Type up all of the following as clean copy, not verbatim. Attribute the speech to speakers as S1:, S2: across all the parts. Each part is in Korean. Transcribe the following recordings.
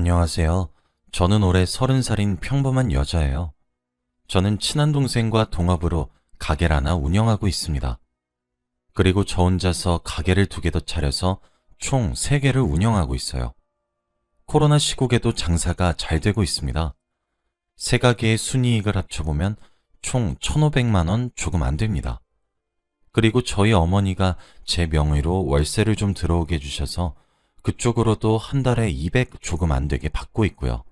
S1: 안녕하세요. 저는 올해 30살인 평범한 여자예요. 저는 친한 동생과 동업으로 가게를 하나 운영하고 있습니다. 그리고 저 혼자서 가게를 2개 더 차려서 총 3개를 운영하고 있어요. 코로나 시국에도 장사가 잘 되고 있습니다. 세 가게의 순이익을 합쳐보면 총 1,500만 원 조금 안 됩니다. 그리고 저희 어머니가 제 명의로 월세를 좀 들어오게 해주셔서 그쪽으로도 한 달에 200 조금 안 되게 받고 있고요.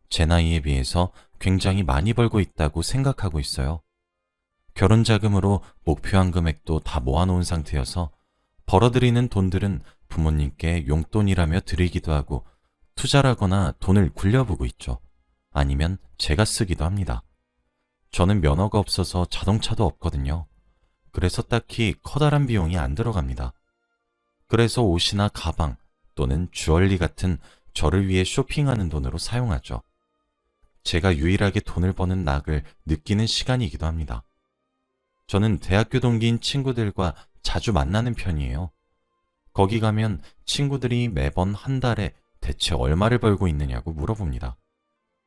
S1: 제 나이에 비해서 굉장히 많이 벌고 있다고 생각하고 있어요. 결혼 자금으로 목표한 금액도 다 모아놓은 상태여서 벌어들이는 돈들은 부모님께 용돈이라며 드리기도 하고 투자라거나 돈을 굴려보고 있죠. 아니면 제가 쓰기도 합니다. 저는 면허가 없어서 자동차도 없거든요. 그래서 딱히 커다란 비용이 안 들어갑니다. 그래서 옷이나 가방 또는 주얼리 같은 저를 위해 쇼핑하는 돈으로 사용하죠. 제가 유일하게 돈을 버는 낙을 느끼는 시간이기도 합니다. 저는 대학교 동기인 친구들과 자주 만나는 편이에요. 거기 가면 친구들이 매번 한 달에 대체 얼마를 벌고 있느냐고 물어봅니다.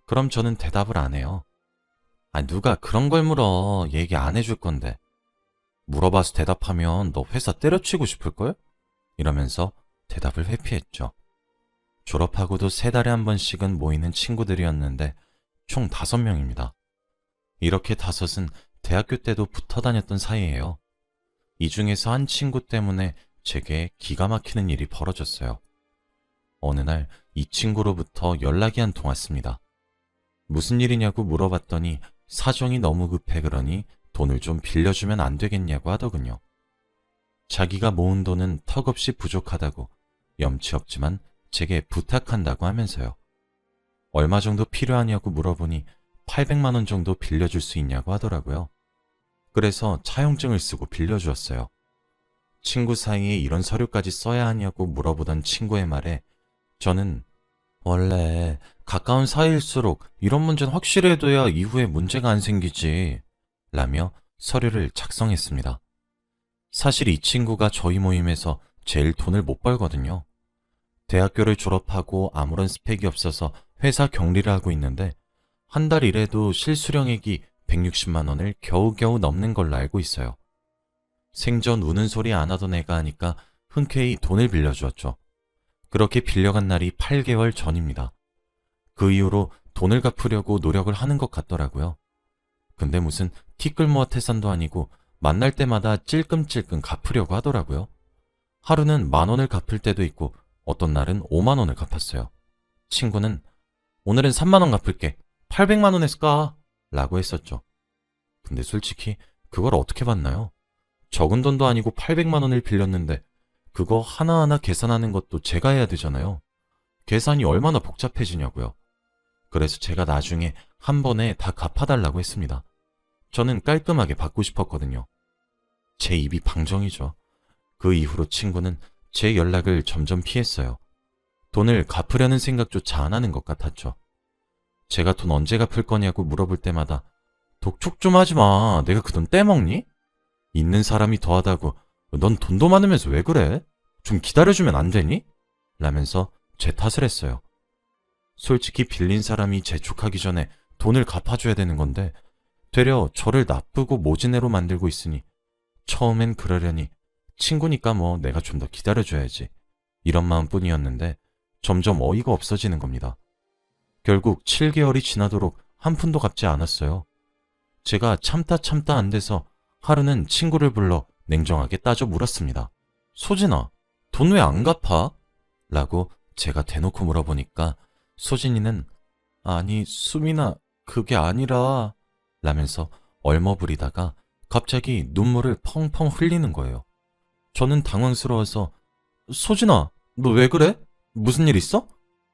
S1: 그럼 저는 대답을 안 해요. 누가 그런 걸 물어. 얘기 안 해줄 건데. 물어봐서 대답하면 너 회사 때려치고 싶을걸? 이러면서 대답을 회피했죠. 졸업하고도 3달에 한 번씩은 모이는 친구들이었는데 총 5명입니다. 이렇게 5은 대학교 때도 붙어 다녔던 사이예요. 이 중에서 한 친구 때문에 제게 기가 막히는 일이 벌어졌어요. 어느 날 이 친구로부터 연락이 한 통 왔습니다. 무슨 일이냐고 물어봤더니 사정이 너무 급해 그러니 돈을 좀 빌려주면 안 되겠냐고 하더군요. 자기가 모은 돈은 턱없이 부족하다고 염치 없지만 제게 부탁한다고 하면서요. 얼마 정도 필요하냐고 물어보니 800만 원 정도 빌려줄 수 있냐고 하더라고요. 그래서 차용증을 쓰고 빌려주었어요. 친구 사이에 이런 서류까지 써야 하냐고 물어보던 친구의 말에 저는 원래 가까운 사이일수록 이런 문제는 확실해둬야 이후에 문제가 안 생기지 라며 서류를 작성했습니다. 사실 이 친구가 저희 모임에서 제일 돈을 못 벌거든요. 대학교를 졸업하고 아무런 스펙이 없어서 회사 격리를 하고 있는데 한 달 일해도 실수령액이 160만 원을 겨우겨우 넘는 걸로 알고 있어요. 생전 우는 소리 안 하던 애가 하니까 흔쾌히 돈을 빌려주었죠. 그렇게 빌려간 날이 8개월 전입니다. 그 이후로 돈을 갚으려고 노력을 하는 것 같더라고요. 근데 무슨 티끌모아 태산도 아니고 만날 때마다 찔끔찔끔 갚으려고 하더라고요. 하루는 10,000원을 갚을 때도 있고 어떤 날은 50,000원을 갚았어요. 친구는 오늘은 30,000원 갚을게. 800만 원에서 까 라고 했었죠. 근데 솔직히 그걸 어떻게 받나요? 적은 돈도 아니고 800만 원을 빌렸는데 그거 하나하나 계산하는 것도 제가 해야 되잖아요. 계산이 얼마나 복잡해지냐고요. 그래서 제가 나중에 한 번에 다 갚아달라고 했습니다. 저는 깔끔하게 받고 싶었거든요. 제 입이 방정이죠. 그 이후로 친구는 제 연락을 점점 피했어요. 돈을 갚으려는 생각조차 안 하는 것 같았죠. 제가 돈 언제 갚을 거냐고 물어볼 때마다 독촉 좀 하지 마. 내가 그 돈 떼먹니? 있는 사람이 더하다고 넌 돈도 많으면서 왜 그래? 좀 기다려주면 안 되니? 라면서 제 탓을 했어요. 솔직히 빌린 사람이 재촉하기 전에 돈을 갚아줘야 되는 건데 되려 저를 나쁘고 모진애로 만들고 있으니 처음엔 그러려니 친구니까 뭐 내가 좀 더 기다려줘야지 이런 마음뿐이었는데 점점 어이가 없어지는 겁니다. 결국 7개월이 지나도록 한 푼도 갚지 않았어요. 제가 참다 안 돼서 하루는 친구를 불러 냉정하게 따져 물었습니다. 소진아, 돈 왜 안 갚아? 라고 제가 대놓고 물어보니까 소진이는 아니 수민아 그게 아니라 라면서 얼머부리다가 갑자기 눈물을 펑펑 흘리는 거예요. 저는 당황스러워서 소진아 너 왜 그래? 무슨 일 있어?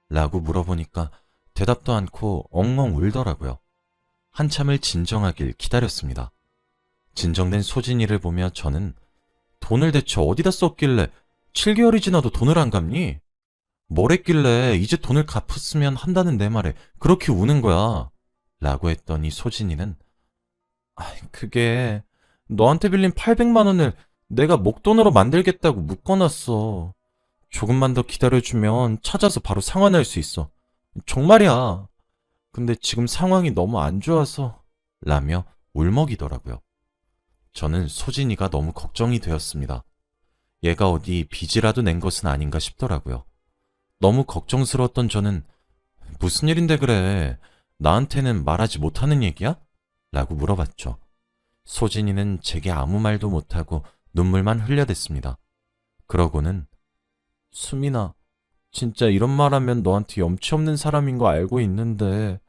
S1: 라고 물어보니까 대답도 않고 엉엉 울더라고요. 한참을 진정하길 기다렸습니다. 진정된 소진이를 보며 저는 돈을 대체 어디다 썼길래 7개월이 지나도 돈을 안 갚니? 뭘 했길래 이제 돈을 갚았으면 한다는 내 말에 그렇게 우는 거야? 라고 했더니 소진이는 그게 너한테 빌린 800만 원을 내가 목돈으로 만들겠다고 묶어놨어. 조금만 더 기다려주면 찾아서 바로 상환할 수 있어. 정말이야. 근데 지금 상황이 너무 안 좋아서 라며 울먹이더라고요. 저는 소진이가 너무 걱정이 되었습니다. 얘가 어디 빚이라도 낸 것은 아닌가 싶더라고요. 너무 걱정스러웠던 저는 무슨 일인데 그래? 나한테는 말하지 못하는 얘기야? 라고 물어봤죠. 소진이는 제게 아무 말도 못하고 눈물만 흘려댔습니다. 그러고는 수민아, 진짜 이런 말하면 너한테 염치 없는 사람인 거 알고 있는데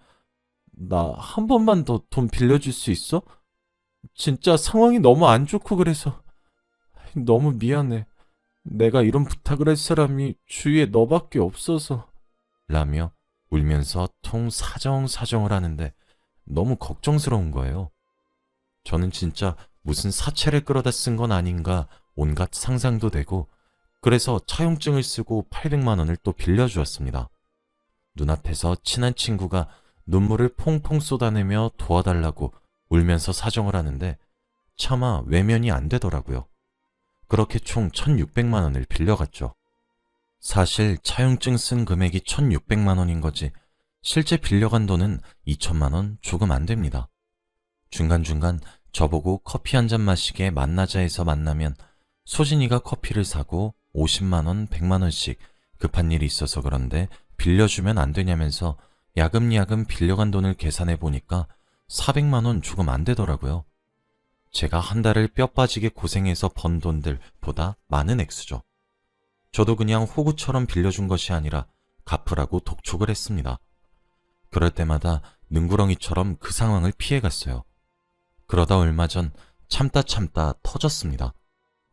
S1: 나 한 번만 더 돈 빌려줄 수 있어? 진짜 상황이 너무 안 좋고 그래서 너무 미안해. 내가 이런 부탁을 할 사람이 주위에 너밖에 없어서 라며 울면서 통 사정사정을 하는데 너무 걱정스러운 거예요. 저는 진짜 무슨 사채를 끌어다 쓴 건 아닌가 온갖 상상도 되고 그래서 차용증을 쓰고 800만 원을 또 빌려주었습니다. 눈앞에서 친한 친구가 눈물을 퐁퐁 쏟아내며 도와달라고 울면서 사정을 하는데 차마 외면이 안 되더라고요. 그렇게 총 1,600만 원을 빌려갔죠. 사실 차용증 쓴 금액이 1,600만 원인 거지 실제 빌려간 돈은 2천만 원 조금 안 됩니다. 중간중간 저보고 커피 한 잔 마시게 만나자 해서 만나면 소진이가 커피를 사고 50만 원, 100만 원씩 급한 일이 있어서 그런데 빌려주면 안 되냐면서 야금야금 빌려간 돈을 계산해 보니까 400만 원 조금 안 되더라고요. 제가 한 달을 뼈 빠지게 고생해서 번 돈들보다 많은 액수죠. 저도 그냥 호구처럼 빌려준 것이 아니라 갚으라고 독촉을 했습니다. 그럴 때마다 능구렁이처럼 그 상황을 피해갔어요. 그러다 얼마 전 참다 터졌습니다.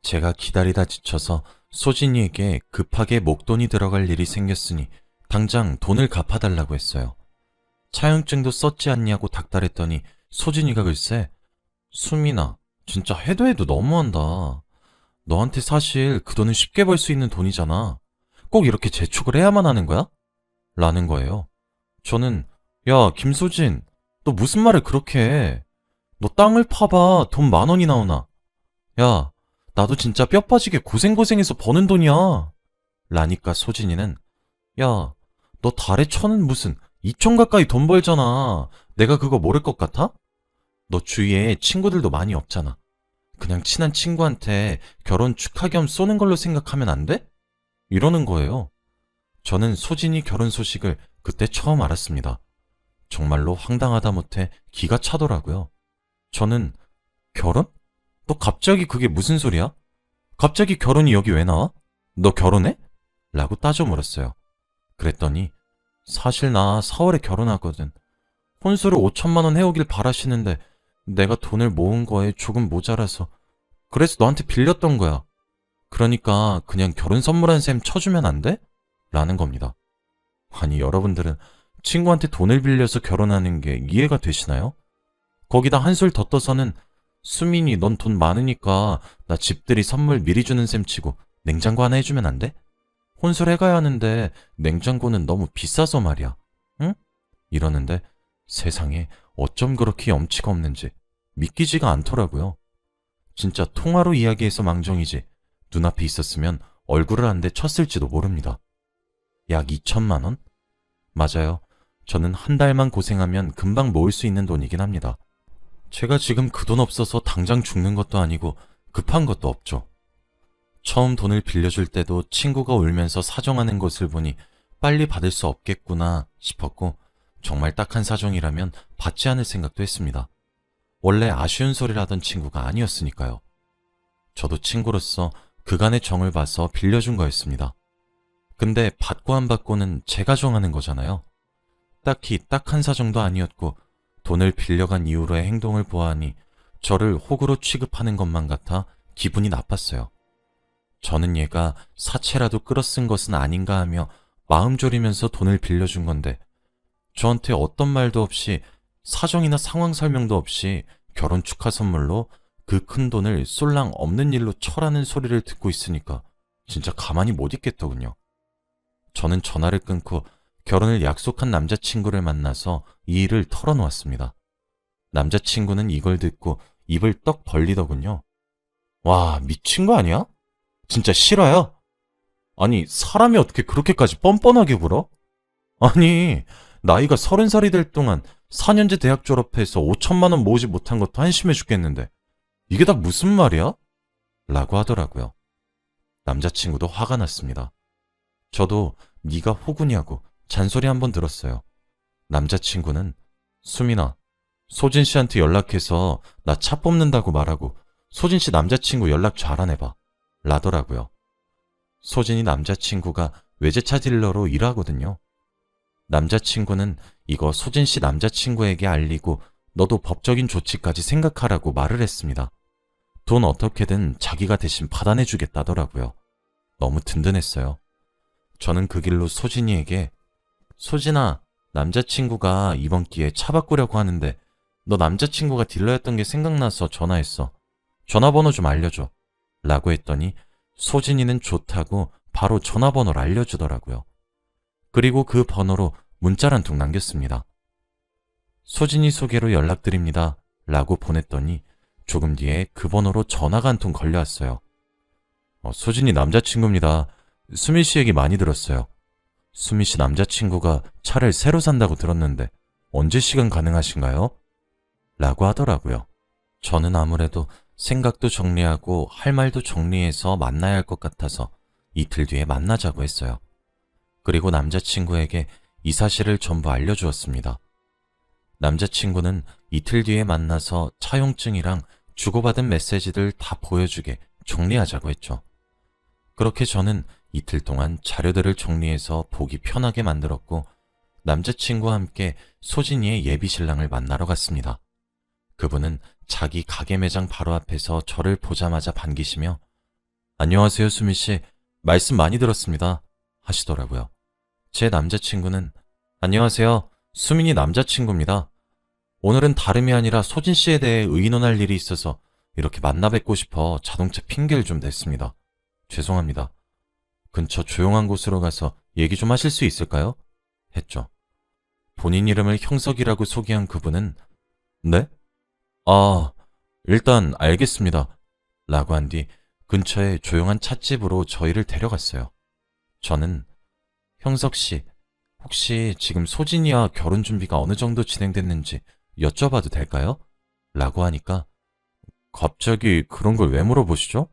S1: 제가 기다리다 지쳐서 소진이에게 급하게 목돈이 들어갈 일이 생겼으니 당장 돈을 갚아달라고 했어요. 차용증도 썼지 않냐고 닥달했더니 소진이가 글쎄 수민아, 진짜 해도 너무한다. 너한테 사실 그 돈은 쉽게 벌 수 있는 돈이잖아. 꼭 이렇게 재촉을 해야만 하는 거야? 라는 거예요. 저는 야, 김소진, 너 무슨 말을 그렇게 해? 너 땅을 파봐. 돈 10,000원이 나오나? 야, 나도 진짜 뼈 빠지게 고생해서 버는 돈이야. 라니까 소진이는 야, 너 달에 1,000은 무슨 2천 가까이 돈 벌잖아. 내가 그거 모를 것 같아? 너 주위에 친구들도 많이 없잖아. 그냥 친한 친구한테 결혼 축하 겸 쏘는 걸로 생각하면 안 돼? 이러는 거예요. 저는 소진이 결혼 소식을 그때 처음 알았습니다. 정말로 황당하다 못해 기가 차더라고요. 저는 결혼? 너 갑자기 그게 무슨 소리야? 갑자기 결혼이 여기 왜 나와? 너 결혼해? 라고 따져 물었어요. 그랬더니 사실 나 4월에 결혼하거든. 혼수를 5천만 원 해오길 바라시는데 내가 돈을 모은 거에 조금 모자라서 그래서 너한테 빌렸던 거야. 그러니까 그냥 결혼 선물한 셈 쳐주면 안 돼? 라는 겁니다. 아니 여러분들은 친구한테 돈을 빌려서 결혼하는 게 이해가 되시나요? 거기다 한술 더 떠서는 수민이 넌 돈 많으니까 나 집들이 선물 미리 주는 셈 치고 냉장고 하나 해주면 안 돼? 혼술 해가야 하는데 냉장고는 너무 비싸서 말이야. 응? 이러는데 세상에 어쩜 그렇게 염치가 없는지 믿기지가 않더라고요. 진짜 통화로 이야기해서 망정이지 눈앞에 있었으면 얼굴을 한 대 쳤을지도 모릅니다. 약 2천만 원? 맞아요. 저는 한 달만 고생하면 금방 모을 수 있는 돈이긴 합니다. 제가 지금 그 돈 없어서 당장 죽는 것도 아니고 급한 것도 없죠. 처음 돈을 빌려줄 때도 친구가 울면서 사정하는 것을 보니 빨리 받을 수 없겠구나 싶었고 정말 딱한 사정이라면 받지 않을 생각도 했습니다. 원래 아쉬운 소리를 하던 친구가 아니었으니까요. 저도 친구로서 그간의 정을 봐서 빌려준 거였습니다. 근데 받고 안 받고는 제가 정하는 거잖아요. 딱히 딱한 사정도 아니었고 돈을 빌려간 이후로의 행동을 보아하니 저를 호구로 취급하는 것만 같아 기분이 나빴어요. 저는 얘가 사채라도 끌어쓴 것은 아닌가 하며 마음 졸이면서 돈을 빌려준 건데 저한테 어떤 말도 없이 사정이나 상황 설명도 없이 결혼 축하 선물로 그 큰 돈을 쏠랑 없는 일로 쳐라는 소리를 듣고 있으니까 진짜 가만히 못 있겠더군요. 저는 전화를 끊고 결혼을 약속한 남자친구를 만나서 이 일을 털어놓았습니다. 남자친구는 이걸 듣고 입을 떡 벌리더군요. 와, 미친 거 아니야? 진짜 실화야? 아니, 사람이 어떻게 그렇게까지 뻔뻔하게 굴어? 아니, 나이가 30살이 될 동안 4년제 대학 졸업해서 5천만 원 모으지 못한 것도 한심해 죽겠는데 이게 다 무슨 말이야? 라고 하더라고요. 남자친구도 화가 났습니다. 저도 네가 호구냐고 잔소리 한번 들었어요. 남자친구는 수민아, 소진 씨한테 연락해서 나 차 뽑는다고 말하고 소진 씨 남자친구 연락 잘 안 해봐. 라더라고요. 소진이 남자친구가 외제차 딜러로 일하거든요. 남자친구는 이거 소진 씨 남자친구에게 알리고 너도 법적인 조치까지 생각하라고 말을 했습니다. 돈 어떻게든 자기가 대신 받아내주겠다더라고요. 너무 든든했어요. 저는 그 길로 소진이에게 소진아, 남자친구가 이번 기회에 차 바꾸려고 하는데 너 남자친구가 딜러였던 게 생각나서 전화했어. 전화번호 좀 알려줘. 라고 했더니 소진이는 좋다고 바로 전화번호를 알려주더라고요. 그리고 그 번호로 문자를 한 통 남겼습니다. 소진이 소개로 연락드립니다. 라고 보냈더니 조금 뒤에 그 번호로 전화가 한 통 걸려왔어요. 소진이 남자친구입니다. 수미 씨 얘기 많이 들었어요. 수미 씨 남자친구가 차를 새로 산다고 들었는데 언제 시간 가능하신가요? 라고 하더라고요. 저는 아무래도 생각도 정리하고 할 말도 정리해서 만나야 할 것 같아서 이틀 뒤에 만나자고 했어요. 그리고 남자친구에게 이 사실을 전부 알려주었습니다. 남자친구는 이틀 뒤에 만나서 차용증이랑 주고받은 메시지들 다 보여주게 정리하자고 했죠. 그렇게 저는 이틀 동안 자료들을 정리해서 보기 편하게 만들었고 남자친구와 함께 소진이의 예비 신랑을 만나러 갔습니다. 그분은 자기 가게 매장 바로 앞에서 저를 보자마자 반기시며 안녕하세요 수미씨, 말씀 많이 들었습니다 하시더라고요. 제 남자친구는 안녕하세요, 수민이 남자친구입니다. 오늘은 다름이 아니라 소진씨에 대해 의논할 일이 있어서 이렇게 만나 뵙고 싶어 자동차 핑계를 좀 댔습니다. 죄송합니다. 근처 조용한 곳으로 가서 얘기 좀 하실 수 있을까요? 했죠. 본인 이름을 형석이라고 소개한 그분은 네? 아, 일단 알겠습니다. 라고 한 뒤 근처에 조용한 찻집으로 저희를 데려갔어요. 저는 형석 씨, 혹시 지금 소진이와 결혼 준비가 어느 정도 진행됐는지 여쭤봐도 될까요? 라고 하니까 갑자기 그런 걸 왜 물어보시죠?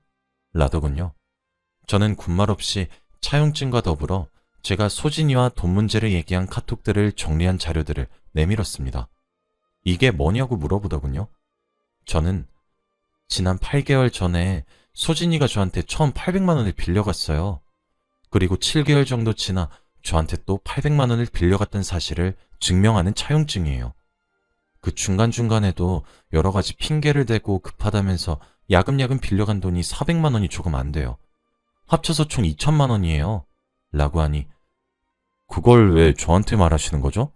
S1: 라더군요. 저는 군말 없이 차용증과 더불어 제가 소진이와 돈 문제를 얘기한 카톡들을 정리한 자료들을 내밀었습니다. 이게 뭐냐고 물어보더군요. 저는 지난 8개월 전에 소진이가 저한테 처음 800만 원을 빌려갔어요. 그리고 7개월 정도 지나 저한테 또 800만 원을 빌려갔던 사실을 증명하는 차용증이에요. 그 중간중간에도 여러 가지 핑계를 대고 급하다면서 야금야금 빌려간 돈이 400만 원이 조금 안 돼요. 합쳐서 총 2천만 원이에요. 라고 하니 그걸 왜 저한테 말하시는 거죠?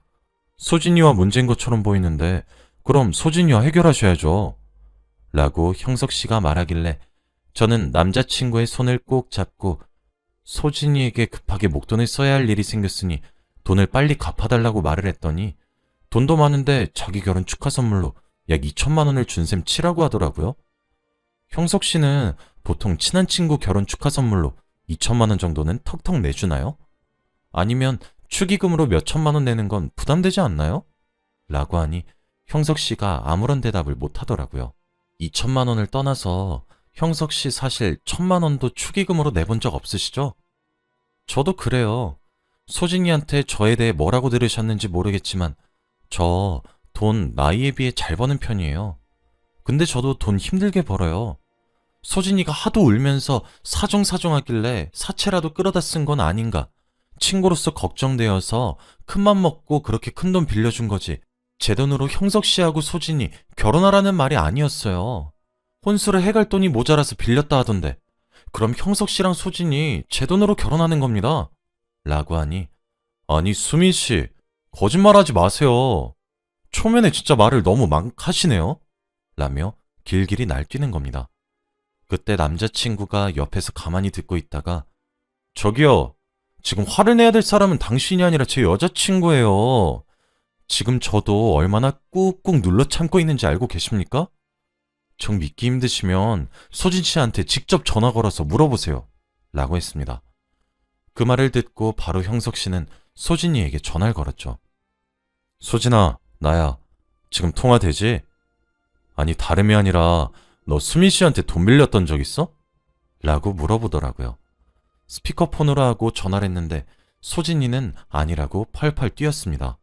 S1: 소진이와 문제인 것처럼 보이는데 그럼 소진이와 해결하셔야죠. 라고 형석 씨가 말하길래 저는 남자친구의 손을 꼭 잡고 소진이에게 급하게 목돈을 써야 할 일이 생겼으니 돈을 빨리 갚아달라고 말을 했더니 돈도 많은데 자기 결혼 축하 선물로 약 2천만 원을 준 셈 치라고 하더라고요. 형석 씨는 보통 친한 친구 결혼 축하 선물로 2천만 원 정도는 턱턱 내주나요? 아니면 축의금으로 몇 천만 원 내는 건 부담되지 않나요? 라고 하니 형석 씨가 아무런 대답을 못 하더라고요. 2천만 원을 떠나서 형석 씨 사실 1천만 원도 축의금으로 내본 적 없으시죠? 저도 그래요. 소진이한테 저에 대해 뭐라고 들으셨는지 모르겠지만 저 돈 나이에 비해 잘 버는 편이에요. 근데 저도 돈 힘들게 벌어요. 소진이가 하도 울면서 사정사정하길래 사채라도 끌어다 쓴 건 아닌가. 친구로서 걱정되어서 큰맘 먹고 그렇게 큰 돈 빌려준 거지. 제 돈으로 형석 씨하고 소진이 결혼하라는 말이 아니었어요. 혼수를 해갈 돈이 모자라서 빌렸다 하던데 그럼 형석 씨랑 소진이 제 돈으로 결혼하는 겁니다. 라고 하니 아니 수민 씨 거짓말하지 마세요. 초면에 진짜 말을 너무 막 하시네요. 라며 길길이 날뛰는 겁니다. 그때 남자친구가 옆에서 가만히 듣고 있다가 저기요, 지금 화를 내야 될 사람은 당신이 아니라 제 여자친구예요. 지금 저도 얼마나 꾹꾹 눌러 참고 있는지 알고 계십니까? 정 믿기 힘드시면 소진 씨한테 직접 전화 걸어서 물어보세요. 라고 했습니다. 그 말을 듣고 바로 형석 씨는 소진이에게 전화를 걸었죠. 소진아, 나야. 지금 통화되지? 아니, 다름이 아니라 너 수민 씨한테 돈 빌렸던 적 있어? 라고 물어보더라고요. 스피커폰으로 하고 전화를 했는데 소진이는 아니라고 펄펄 뛰었습니다.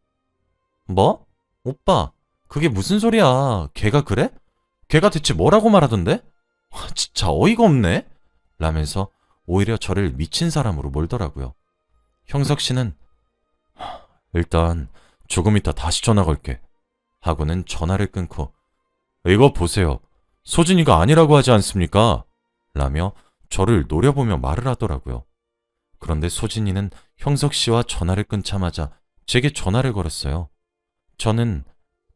S1: 뭐? 오빠, 그게 무슨 소리야? 걔가 그래? 걔가 대체 뭐라고 말하던데? 와, 진짜 어이가 없네? 라면서 오히려 저를 미친 사람으로 몰더라고요. 형석 씨는 일단 조금 이따 다시 전화 걸게 하고는 전화를 끊고 이거 보세요. 소진이가 아니라고 하지 않습니까? 라며 저를 노려보며 말을 하더라고요. 그런데 소진이는 형석 씨와 전화를 끊자마자 제게 전화를 걸었어요. 저는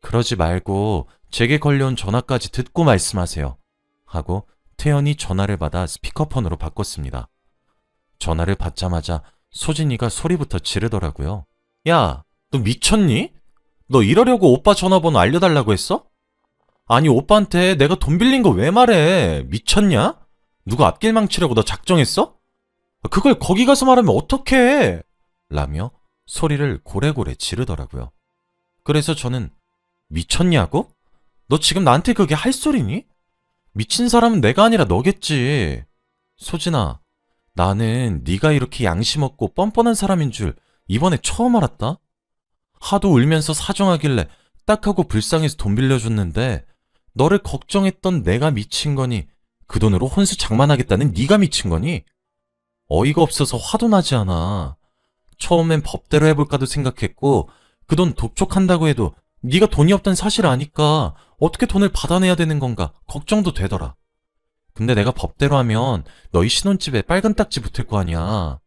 S1: 그러지 말고 제게 걸려온 전화까지 듣고 말씀하세요 하고 태연이 전화를 받아 스피커폰으로 바꿨습니다. 전화를 받자마자 소진이가 소리부터 지르더라고요. 야, 너 미쳤니? 너 이러려고 오빠 전화번호 알려달라고 했어? 아니, 오빠한테 내가 돈 빌린 거 왜 말해? 미쳤냐? 누가 앞길 망치려고 너 작정했어? 그걸 거기 가서 말하면 어떡해? 라며 소리를 고래고래 지르더라고요. 그래서 저는 미쳤냐고? 너 지금 나한테 그게 할 소리니? 미친 사람은 내가 아니라 너겠지. 소진아, 나는 네가 이렇게 양심 없고 뻔뻔한 사람인 줄 이번에 처음 알았다. 하도 울면서 사정하길래 딱하고 불쌍해서 돈 빌려줬는데 너를 걱정했던 내가 미친 거니 그 돈으로 혼수 장만하겠다는 네가 미친 거니? 어이가 없어서 화도 나지 않아. 처음엔 법대로 해볼까도 생각했고 그 돈 독촉한다고 해도 네가 돈이 없다는 사실을 아니까 어떻게 돈을 받아내야 되는 건가 걱정도 되더라. 근데 내가 법대로 하면 너희 신혼집에 빨간 딱지 붙을 거 아니야.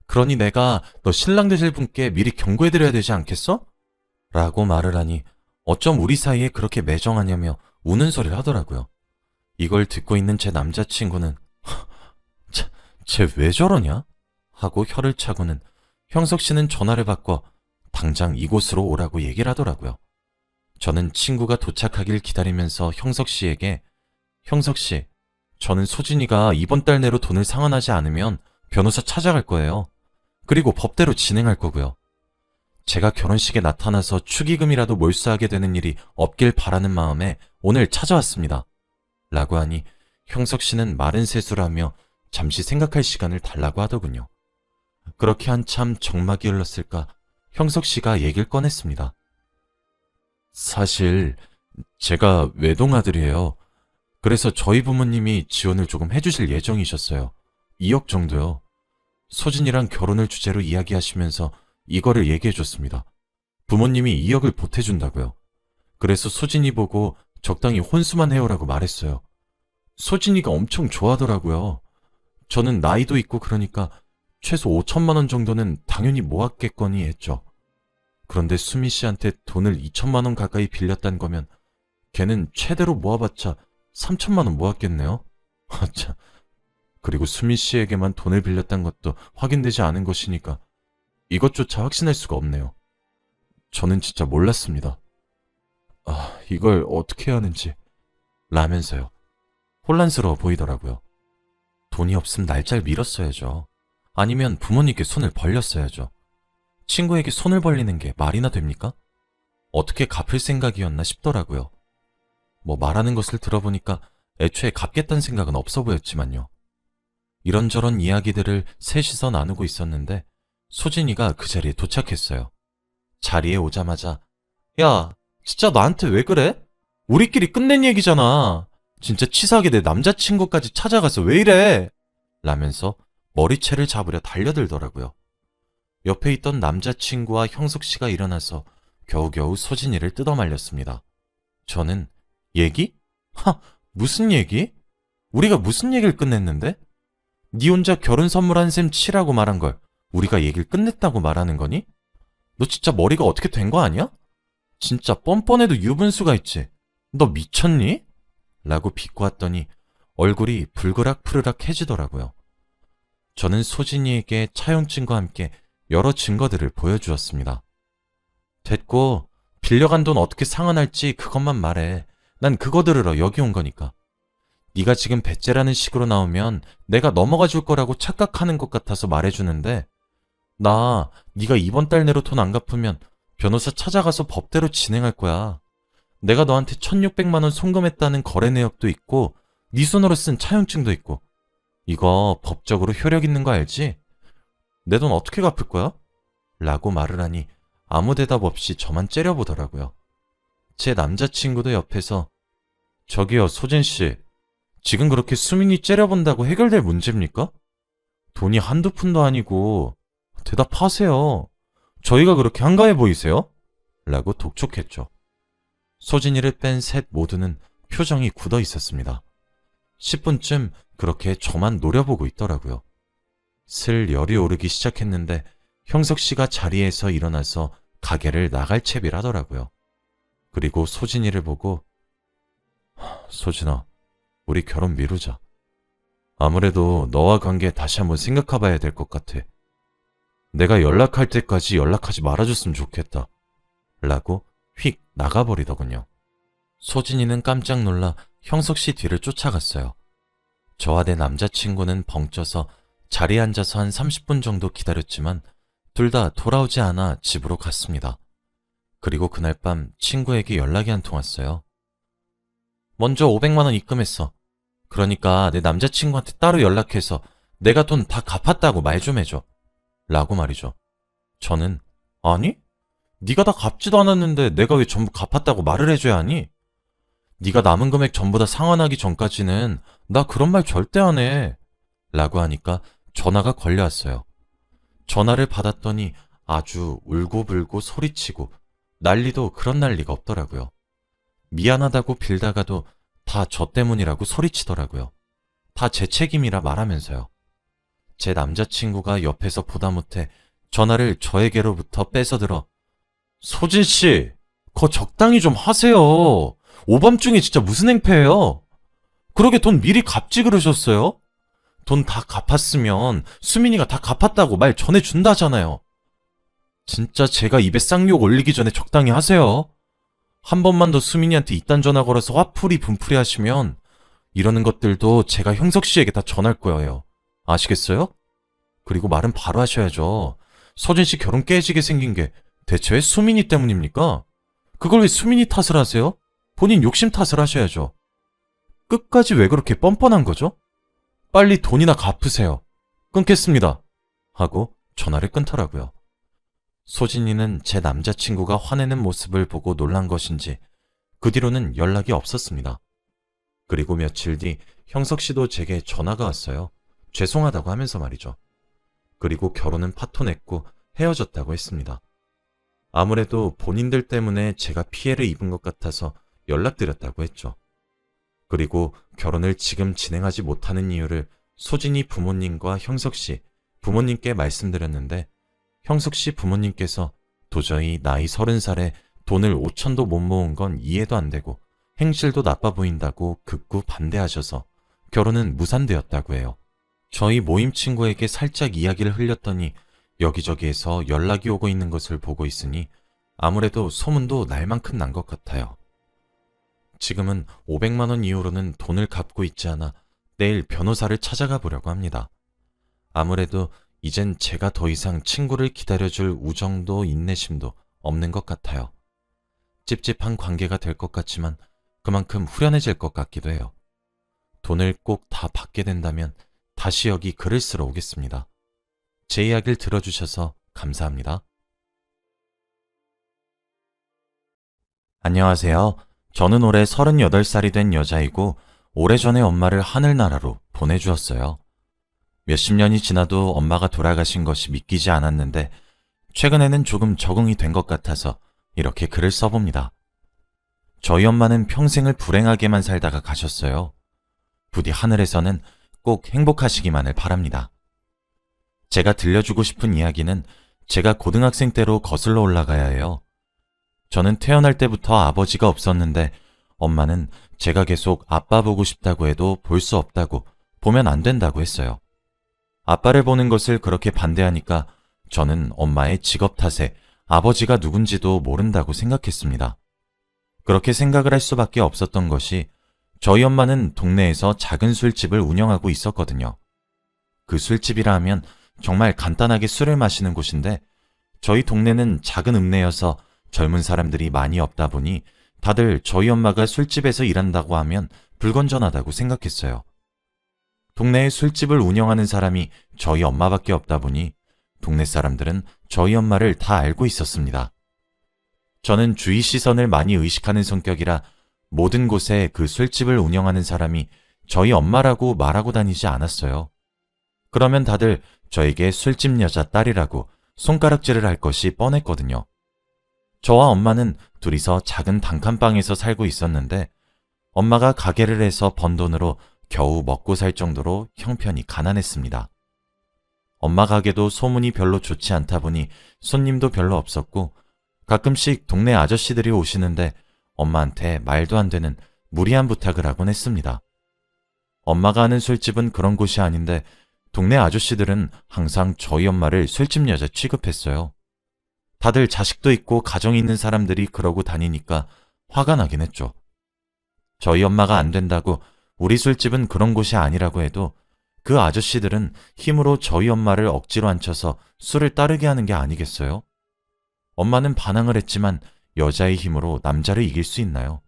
S1: 그러니 내가 너 신랑 되실 분께 미리 경고해드려야 되지 않겠어? 라고 말을 하니 어쩜 우리 사이에 그렇게 매정하냐며 우는 소리를 하더라고요. 이걸 듣고 있는 제 남자친구는 쟤 왜 저러냐? 하고 혀를 차고는 형석 씨는 전화를 바꿔 당장 이곳으로 오라고 얘기를 하더라고요. 저는 친구가 도착하길 기다리면서 형석 씨에게 형석 씨, 저는 소진이가 이번 달 내로 돈을 상환하지 않으면 변호사 찾아갈 거예요. 그리고 법대로 진행할 거고요. 제가 결혼식에 나타나서 축의금이라도 몰수하게 되는 일이 없길 바라는 마음에 오늘 찾아왔습니다. 라고 하니 형석 씨는 마른 세수를 하며 잠시 생각할 시간을 달라고 하더군요. 그렇게 한참 정막이 흘렀을까 형석 씨가 얘기를 꺼냈습니다. 사실 제가 외동아들이에요. 그래서 저희 부모님이 지원을 조금 해주실 예정이셨어요. 2억 정도요. 소진이랑 결혼을 주제로 이야기하시면서 이거를 얘기해줬습니다. 부모님이 2억을 보태준다고요. 그래서 소진이 보고 적당히 혼수만 해오라고 말했어요. 소진이가 엄청 좋아하더라고요. 저는 나이도 있고 그러니까 최소 5천만 원 정도는 당연히 모았겠거니 했죠. 그런데 수미 씨한테 돈을 2천만 원 가까이 빌렸단 거면 걔는 최대로 모아봤자 3천만 원 모았겠네요. 참. 그리고 수미 씨에게만 돈을 빌렸단 것도 확인되지 않은 것이니까 이것조차 확신할 수가 없네요. 저는 진짜 몰랐습니다. 이걸 어떻게 해야 하는지 라면서요. 혼란스러워 보이더라고요. 돈이 없음 날짜를 미뤘어야죠. 아니면 부모님께 손을 벌렸어야죠. 친구에게 손을 벌리는 게 말이나 됩니까? 어떻게 갚을 생각이었나 싶더라고요. 뭐 말하는 것을 들어보니까 애초에 갚겠다는 생각은 없어 보였지만요. 이런저런 이야기들을 셋이서 나누고 있었는데 소진이가 그 자리에 도착했어요. 자리에 오자마자 야, 진짜 나한테 왜 그래? 우리끼리 끝낸 얘기잖아. 진짜 치사하게 내 남자친구까지 찾아가서 왜 이래? 라면서 머리채를 잡으려 달려들더라고요. 옆에 있던 남자친구와 형석 씨가 일어나서 겨우겨우 소진이를 뜯어말렸습니다. 저는 얘기? 무슨 얘기? 우리가 무슨 얘기를 끝냈는데? 네 혼자 결혼 선물한 셈 치라고 말한 걸 우리가 얘기를 끝냈다고 말하는 거니? 너 진짜 머리가 어떻게 된 거 아니야? 진짜 뻔뻔해도 유분수가 있지. 너 미쳤니? 라고 비꼬았더니 얼굴이 불그락푸르락 해지더라고요. 저는 소진이에게 차용증과 함께 여러 증거들을 보여주었습니다. 됐고 빌려간 돈 어떻게 상환할지 그것만 말해. 난 그거 들으러 여기 온 거니까. 네가 지금 배째라는 식으로 나오면 내가 넘어가 줄 거라고 착각하는 것 같아서 말해주는데 네가 이번 달 내로 돈 안 갚으면 변호사 찾아가서 법대로 진행할 거야. 내가 너한테 1,600만 원 송금했다는 거래 내역도 있고 네 손으로 쓴 차용증도 있고 이거 법적으로 효력 있는 거 알지? 내 돈 어떻게 갚을 거야? 라고 말을 하니 아무 대답 없이 저만 째려보더라고요. 제 남자친구도 옆에서 저기요 소진씨, 지금 그렇게 수민이 째려본다고 해결될 문제입니까? 돈이 한두 푼도 아니고 대답하세요. 저희가 그렇게 한가해 보이세요? 라고 독촉했죠. 소진이를 뺀 셋 모두는 표정이 굳어 있었습니다. 10분쯤 그렇게 저만 노려보고 있더라고요. 슬 열이 오르기 시작했는데 형석 씨가 자리에서 일어나서 가게를 나갈 채비를 하더라고요. 그리고 소진이를 보고 소진아, 우리 결혼 미루자. 아무래도 너와 관계 다시 한번 생각해봐야 될 것 같아. 내가 연락할 때까지 연락하지 말아줬으면 좋겠다. 라고 휙 나가버리더군요. 소진이는 깜짝 놀라 형석 씨 뒤를 쫓아갔어요. 저와 내 남자친구는 벙쪄서 자리에 앉아서 한 30분 정도 기다렸지만 둘 다 돌아오지 않아 집으로 갔습니다. 그리고 그날 밤 친구에게 연락이 한 통 왔어요. 먼저 500만 원 입금했어. 그러니까 내 남자친구한테 따로 연락해서 내가 돈 다 갚았다고 말 좀 해줘. 라고 말이죠. 저는 아니? 네가 다 갚지도 않았는데 내가 왜 전부 갚았다고 말을 해줘야 하니? 네가 남은 금액 전부 다 상환하기 전까지는 나 그런 말 절대 안 해. 라고 하니까 전화가 걸려왔어요. 전화를 받았더니 아주 울고불고 소리치고 난리도 그런 난리가 없더라고요. 미안하다고 빌다가도 다 저 때문이라고 소리치더라고요. 다 제 책임이라 말하면서요. 제 남자친구가 옆에서 보다 못해 전화를 저에게로부터 뺏어들어 소진씨, 그거 적당히 좀 하세요. 오밤중에 진짜 무슨 행패예요? 그러게 돈 미리 갚지 그러셨어요? 돈 다 갚았으면 수민이가 다 갚았다고 말 전해준다잖아요. 진짜 제가 입에 쌍욕 올리기 전에 적당히 하세요. 한 번만 더 수민이한테 이딴 전화 걸어서 화풀이 분풀이 하시면 이러는 것들도 제가 형석 씨에게 다 전할 거예요. 아시겠어요? 그리고 말은 바로 하셔야죠. 서진 씨 결혼 깨지게 생긴 게 대체 왜 수민이 때문입니까? 그걸 왜 수민이 탓을 하세요? 본인 욕심 탓을 하셔야죠. 끝까지 왜 그렇게 뻔뻔한 거죠? 빨리 돈이나 갚으세요. 끊겠습니다. 하고 전화를 끊더라고요. 소진이는 제 남자친구가 화내는 모습을 보고 놀란 것인지 그 뒤로는 연락이 없었습니다. 그리고 며칠 뒤 형석 씨도 제게 전화가 왔어요. 죄송하다고 하면서 말이죠. 그리고 결혼은 파토냈고 헤어졌다고 했습니다. 아무래도 본인들 때문에 제가 피해를 입은 것 같아서 연락드렸다고 했죠. 그리고 결혼을 지금 진행하지 못하는 이유를 소진이 부모님과 형석 씨 부모님께 말씀드렸는데 형석 씨 부모님께서 도저히 나이 30살에 돈을 5천도 못 모은 건 이해도 안 되고 행실도 나빠 보인다고 극구 반대하셔서 결혼은 무산되었다고 해요. 저희 모임 친구에게 살짝 이야기를 흘렸더니 여기저기에서 연락이 오고 있는 것을 보고 있으니 아무래도 소문도 날 만큼 난 것 같아요. 지금은 500만 원 이후로는 돈을 갚고 있지 않아 내일 변호사를 찾아가 보려고 합니다. 아무래도 이젠 제가 더 이상 친구를 기다려줄 우정도 인내심도 없는 것 같아요. 찝찝한 관계가 될 것 같지만 그만큼 후련해질 것 같기도 해요. 돈을 꼭 다 받게 된다면 다시 여기 글을 쓰러 오겠습니다. 제 이야기를 들어주셔서 감사합니다. 안녕하세요. 저는 올해 38살이 된 여자이고 오래전에 엄마를 하늘나라로 보내주었어요. 몇십 년이 지나도 엄마가 돌아가신 것이 믿기지 않았는데 최근에는 조금 적응이 된 것 같아서 이렇게 글을 써봅니다. 저희 엄마는 평생을 불행하게만 살다가 가셨어요. 부디 하늘에서는 꼭 행복하시기만을 바랍니다. 제가 들려주고 싶은 이야기는 제가 고등학생 때로 거슬러 올라가야 해요. 저는 태어날 때부터 아버지가 없었는데 엄마는 제가 계속 아빠 보고 싶다고 해도 볼 수 없다고, 보면 안 된다고 했어요. 아빠를 보는 것을 그렇게 반대하니까 저는 엄마의 직업 탓에 아버지가 누군지도 모른다고 생각했습니다. 그렇게 생각을 할 수밖에 없었던 것이 저희 엄마는 동네에서 작은 술집을 운영하고 있었거든요. 그 술집이라 하면 정말 간단하게 술을 마시는 곳인데 저희 동네는 작은 읍내여서 젊은 사람들이 많이 없다 보니 다들 저희 엄마가 술집에서 일한다고 하면 불건전하다고 생각했어요. 동네에 술집을 운영하는 사람이 저희 엄마밖에 없다 보니 동네 사람들은 저희 엄마를 다 알고 있었습니다. 저는 주위 시선을 많이 의식하는 성격이라 모든 곳에 그 술집을 운영하는 사람이 저희 엄마라고 말하고 다니지 않았어요. 그러면 다들 저에게 술집 여자 딸이라고 손가락질을 할 것이 뻔했거든요. 저와 엄마는 둘이서 작은 단칸방에서 살고 있었는데 엄마가 가게를 해서 번 돈으로 겨우 먹고 살 정도로 형편이 가난했습니다. 엄마 가게도 소문이 별로 좋지 않다 보니 손님도 별로 없었고 가끔씩 동네 아저씨들이 오시는데 엄마한테 말도 안 되는 무리한 부탁을 하곤 했습니다. 엄마가 하는 술집은 그런 곳이 아닌데 동네 아저씨들은 항상 저희 엄마를 술집 여자 취급했어요. 다들 자식도 있고 가정이 있는 사람들이 그러고 다니니까 화가 나긴 했죠. 저희 엄마가 안 된다고 우리 술집은 그런 곳이 아니라고 해도 그 아저씨들은 힘으로 저희 엄마를 억지로 앉혀서 술을 따르게 하는 게 아니겠어요? 엄마는 반항을 했지만 여자의 힘으로 남자를 이길 수 있나요?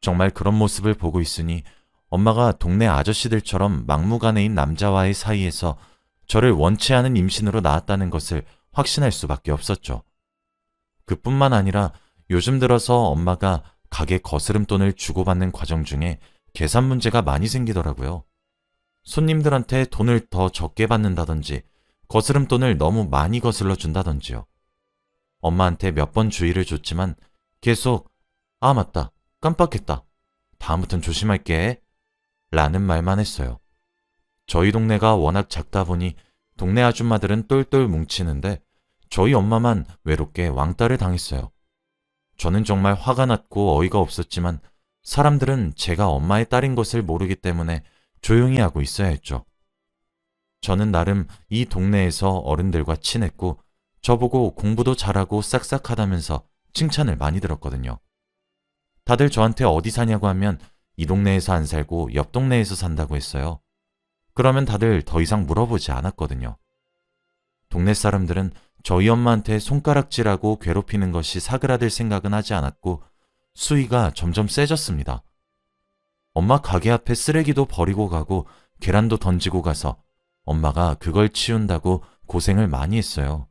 S1: 정말 그런 모습을 보고 있으니 엄마가 동네 아저씨들처럼 막무가내인 남자와의 사이에서 저를 원치 않은 임신으로 낳았다는 것을 확신할 수밖에 없었죠. 그뿐만 아니라 요즘 들어서 엄마가 가게 거스름돈을 주고받는 과정 중에 계산 문제가 많이 생기더라고요. 손님들한테 돈을 더 적게 받는다든지 거스름돈을 너무 많이 거슬러 준다든지요. 엄마한테 몇 번 주의를 줬지만 계속 아 맞다 깜빡했다 다음부턴 조심할게 라는 말만 했어요. 저희 동네가 워낙 작다 보니 동네 아줌마들은 똘똘 뭉치는데 저희 엄마만 외롭게 왕따를 당했어요. 저는 정말 화가 났고 어이가 없었지만 사람들은 제가 엄마의 딸인 것을 모르기 때문에 조용히 하고 있어야 했죠. 저는 나름 이 동네에서 어른들과 친했고 저보고 공부도 잘하고 싹싹하다면서 칭찬을 많이 들었거든요. 다들 저한테 어디 사냐고 하면 이 동네에서 안 살고 옆 동네에서 산다고 했어요. 그러면 다들 더 이상 물어보지 않았거든요. 동네 사람들은 저희 엄마한테 손가락질하고 괴롭히는 것이 사그라들 생각은 하지 않았고 수위가 점점 세졌습니다. 엄마 가게 앞에 쓰레기도 버리고 가고 계란도 던지고 가서 엄마가 그걸 치운다고 고생을 많이 했어요.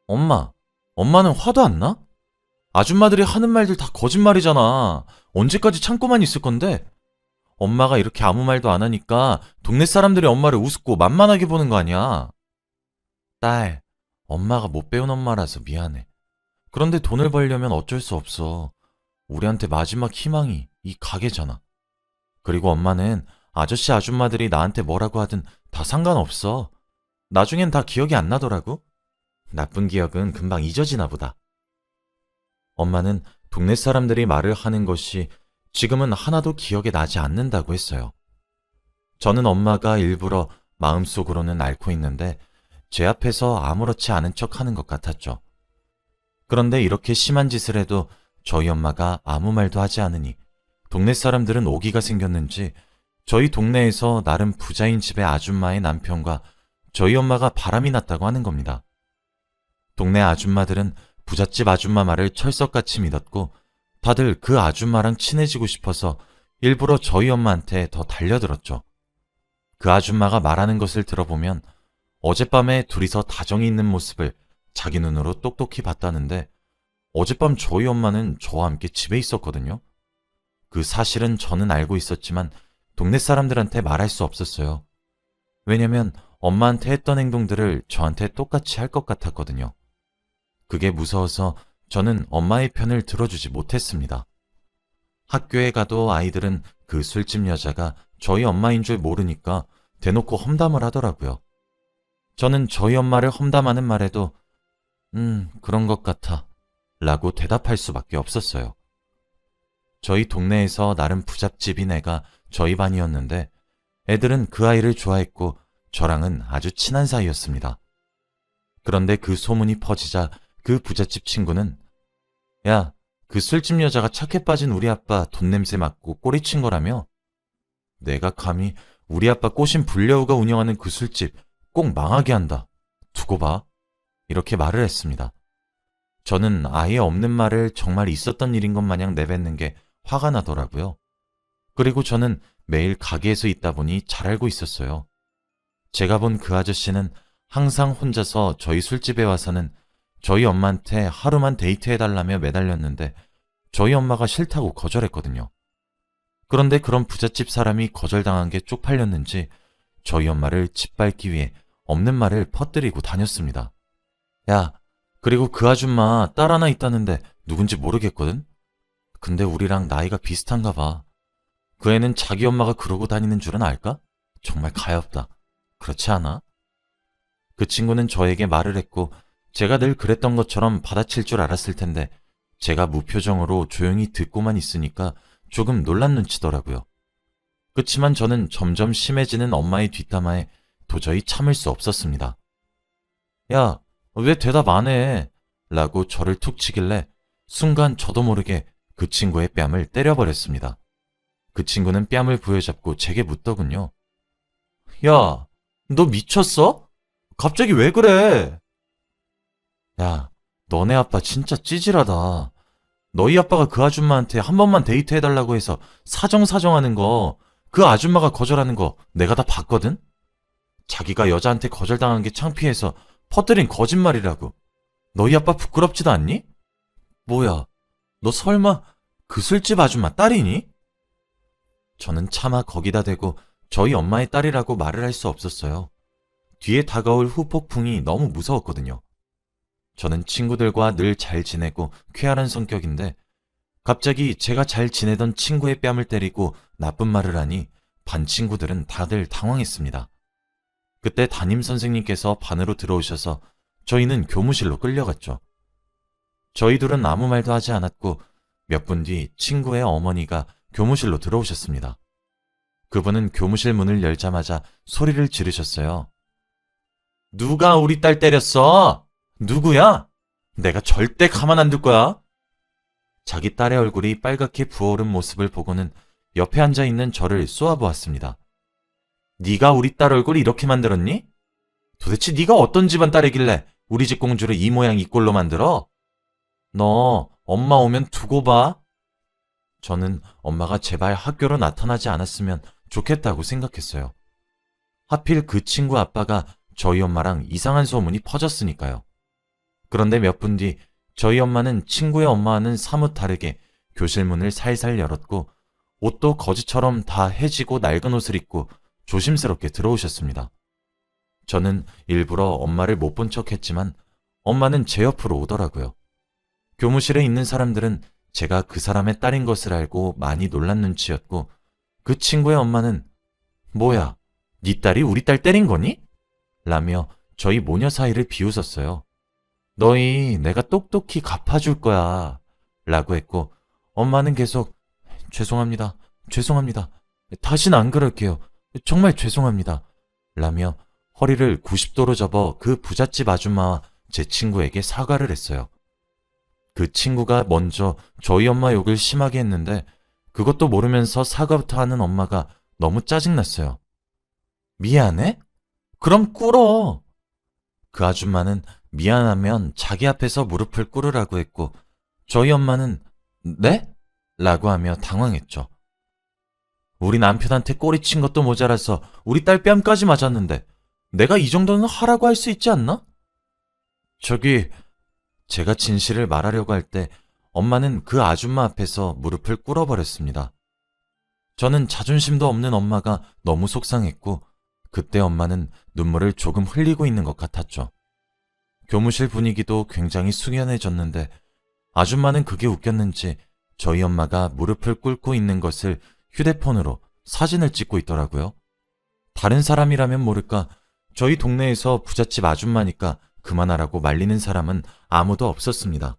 S1: 엄마는 화도 안 나? 아줌마들이 하는 말들 다 거짓말이잖아. 언제까지 참고만 있을 건데? 엄마가 이렇게 아무 말도 안 하니까 동네 사람들이 엄마를 우습고 만만하게 보는 거 아니야. 딸, 엄마가 못 배운 엄마라서 미안해. 그런데 돈을 벌려면 어쩔 수 없어. 우리한테 마지막 희망이 이 가게잖아. 그리고 엄마는 아저씨 아줌마들이 나한테 뭐라고 하든 다 상관없어. 나중엔 다 기억이 안 나더라고. 나쁜 기억은 금방 잊어지나 보다. 엄마는 동네 사람들이 말을 하는 것이 지금은 하나도 기억에 나지 않는다고 했어요. 저는 엄마가 일부러 마음속으로는 앓고 있는데 제 앞에서 아무렇지 않은 척 하는 것 같았죠. 그런데 이렇게 심한 짓을 해도 저희 엄마가 아무 말도 하지 않으니 동네 사람들은 오기가 생겼는지 저희 동네에서 나름 부자인 집의 아줌마의 남편과 저희 엄마가 바람이 났다고 하는 겁니다. 동네 아줌마들은 부잣집 아줌마 말을 철석같이 믿었고 다들 그 아줌마랑 친해지고 싶어서 일부러 저희 엄마한테 더 달려들었죠. 그 아줌마가 말하는 것을 들어보면 어젯밤에 둘이서 다정이 있는 모습을 자기 눈으로 똑똑히 봤다는데 어젯밤 저희 엄마는 저와 함께 집에 있었거든요. 그 사실은 저는 알고 있었지만 동네 사람들한테 말할 수 없었어요. 왜냐면 엄마한테 했던 행동들을 저한테 똑같이 할 것 같았거든요. 그게 무서워서 저는 엄마의 편을 들어주지 못했습니다. 학교에 가도 아이들은 그 술집 여자가 저희 엄마인 줄 모르니까 대놓고 험담을 하더라고요. 저는 저희 엄마를 험담하는 말에도 그런 것 같아 라고 대답할 수밖에 없었어요. 저희 동네에서 나름 부잣집인 애가 저희 반이었는데 애들은 그 아이를 좋아했고 저랑은 아주 친한 사이였습니다. 그런데 그 소문이 퍼지자 그 부잣집 친구는 야, 그 술집 여자가 착해 빠진 우리 아빠 돈 냄새 맡고 꼬리친 거라며? 내가 감히 우리 아빠 꼬신 불려우가 운영하는 그 술집 꼭 망하게 한다. 두고 봐. 이렇게 말을 했습니다. 저는 아예 없는 말을 정말 있었던 일인 것 마냥 내뱉는 게 화가 나더라고요. 그리고 저는 매일 가게에서 있다 보니 잘 알고 있었어요. 제가 본 그 아저씨는 항상 혼자서 저희 술집에 와서는 저희 엄마한테 하루만 데이트해달라며 매달렸는데 저희 엄마가 싫다고 거절했거든요. 그런데 그런 부잣집 사람이 거절당한 게 쪽팔렸는지 저희 엄마를 짓밟기 위해 없는 말을 퍼뜨리고 다녔습니다. 야, 그리고 그 아줌마 딸 하나 있다는데 누군지 모르겠거든? 근데 우리랑 나이가 비슷한가 봐. 그 애는 자기 엄마가 그러고 다니는 줄은 알까? 정말 가엾다. 그렇지 않아? 그 친구는 저에게 말을 했고 제가 늘 그랬던 것처럼 받아칠 줄 알았을 텐데 제가 무표정으로 조용히 듣고만 있으니까 조금 놀란 눈치더라고요. 그치만 저는 점점 심해지는 엄마의 뒷담화에 도저히 참을 수 없었습니다. 야, 왜 대답 안 해? 라고 저를 툭 치길래 순간 저도 모르게 그 친구의 뺨을 때려버렸습니다. 그 친구는 뺨을 부여잡고 제게 묻더군요. 야, 너 미쳤어? 갑자기 왜 그래? 야, 너네 아빠 진짜 찌질하다. 너희 아빠가 그 아줌마한테 한 번만 데이트해달라고 해서 사정사정하는 거, 그 아줌마가 거절하는 거 내가 다 봤거든? 자기가 여자한테 거절당한 게 창피해서 퍼뜨린 거짓말이라고. 너희 아빠 부끄럽지도 않니? 뭐야, 너 설마 그 술집 아줌마 딸이니? 저는 차마 거기다 대고 저희 엄마의 딸이라고 말을 할 수 없었어요. 뒤에 다가올 후폭풍이 너무 무서웠거든요. 저는 친구들과 늘 잘 지내고 쾌활한 성격인데 갑자기 제가 잘 지내던 친구의 뺨을 때리고 나쁜 말을 하니 반 친구들은 다들 당황했습니다. 그때 담임 선생님께서 반으로 들어오셔서 저희는 교무실로 끌려갔죠. 저희 둘은 아무 말도 하지 않았고 몇 분 뒤 친구의 어머니가 교무실로 들어오셨습니다. 그분은 교무실 문을 열자마자 소리를 지르셨어요. 누가 우리 딸 때렸어? 누구야? 내가 절대 가만 안 둘 거야. 자기 딸의 얼굴이 빨갛게 부어오른 모습을 보고는 옆에 앉아있는 저를 쏘아보았습니다. 네가 우리 딸 얼굴 이렇게 만들었니? 도대체 네가 어떤 집안 딸이길래 우리 집 공주를 이 모양 이 꼴로 만들어? 너 엄마 오면 두고 봐. 저는 엄마가 제발 학교로 나타나지 않았으면 좋겠다고 생각했어요. 하필 그 친구 아빠가 저희 엄마랑 이상한 소문이 퍼졌으니까요. 그런데 몇 분 뒤 저희 엄마는 친구의 엄마와는 사뭇 다르게 교실 문을 살살 열었고 옷도 거지처럼 다 해지고 낡은 옷을 입고 조심스럽게 들어오셨습니다. 저는 일부러 엄마를 못 본 척했지만 엄마는 제 옆으로 오더라고요. 교무실에 있는 사람들은 제가 그 사람의 딸인 것을 알고 많이 놀란 눈치였고 그 친구의 엄마는 뭐야, 네 딸이 우리 딸 때린 거니? 라며 저희 모녀 사이를 비웃었어요. 너희 내가 똑똑히 갚아줄 거야 라고 했고 엄마는 계속 죄송합니다. 죄송합니다. 다신 안 그럴게요. 정말 죄송합니다. 라며 허리를 90도로 접어 그 부잣집 아줌마와 제 친구에게 사과를 했어요. 그 친구가 먼저 저희 엄마 욕을 심하게 했는데 그것도 모르면서 사과부터 하는 엄마가 너무 짜증났어요. 미안해? 그럼 꿇어. 그 아줌마는 미안하면 자기 앞에서 무릎을 꿇으라고 했고 저희 엄마는 네? 라고 하며 당황했죠. 우리 남편한테 꼬리친 것도 모자라서 우리 딸 뺨까지 맞았는데 내가 이 정도는 하라고 할 수 있지 않나? 저기 제가 진실을 말하려고 할 때 엄마는 그 아줌마 앞에서 무릎을 꿇어버렸습니다. 저는 자존심도 없는 엄마가 너무 속상했고 그때 엄마는 눈물을 조금 흘리고 있는 것 같았죠. 교무실 분위기도 굉장히 숙연해졌는데 아줌마는 그게 웃겼는지 저희 엄마가 무릎을 꿇고 있는 것을 휴대폰으로 사진을 찍고 있더라고요. 다른 사람이라면 모를까 저희 동네에서 부잣집 아줌마니까 그만하라고 말리는 사람은 아무도 없었습니다.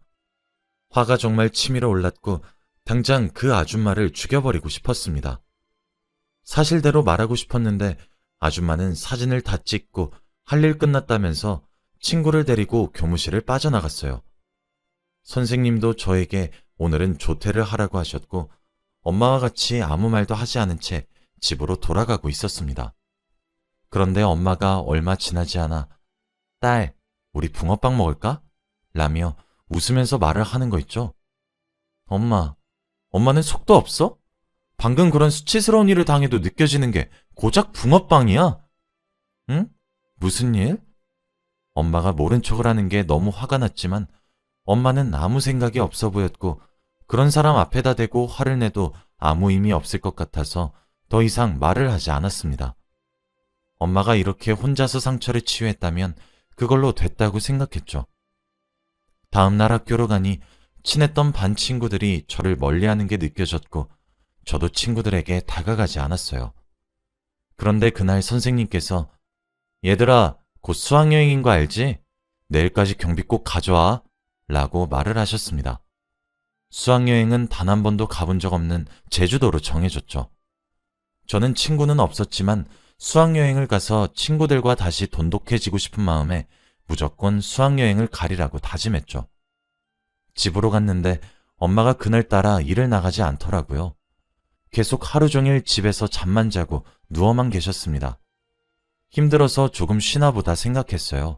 S1: 화가 정말 치밀어 올랐고 당장 그 아줌마를 죽여버리고 싶었습니다. 사실대로 말하고 싶었는데 아줌마는 사진을 다 찍고 할 일 끝났다면서 친구를 데리고 교무실을 빠져나갔어요. 선생님도 저에게 오늘은 조퇴를 하라고 하셨고 엄마와 같이 아무 말도 하지 않은 채 집으로 돌아가고 있었습니다. 그런데 엄마가 얼마 지나지 않아 딸, 우리 붕어빵 먹을까? 라며 웃으면서 말을 하는 거 있죠. 엄마는 속도 없어? 방금 그런 수치스러운 일을 당해도 느껴지는 게 고작 붕어빵이야? 응? 무슨 일? 엄마가 모른 척을 하는 게 너무 화가 났지만 엄마는 아무 생각이 없어 보였고 그런 사람 앞에다 대고 화를 내도 아무 의미 없을 것 같아서 더 이상 말을 하지 않았습니다. 엄마가 이렇게 혼자서 상처를 치유했다면 그걸로 됐다고 생각했죠. 다음 날 학교로 가니 친했던 반 친구들이 저를 멀리하는 게 느껴졌고 저도 친구들에게 다가가지 않았어요. 그런데 그날 선생님께서 얘들아, 곧 수학여행인 거 알지? 내일까지 경비 꼭 가져와 라고 말을 하셨습니다. 수학여행은 단 한 번도 가본 적 없는 제주도로 정해졌죠. 저는 친구는 없었지만 수학여행을 가서 친구들과 다시 돈독해지고 싶은 마음에 무조건 수학여행을 가리라고 다짐했죠. 집으로 갔는데 엄마가 그날따라 일을 나가지 않더라고요. 계속 하루 종일 집에서 잠만 자고 누워만 계셨습니다. 힘들어서 조금 쉬나 보다 생각했어요.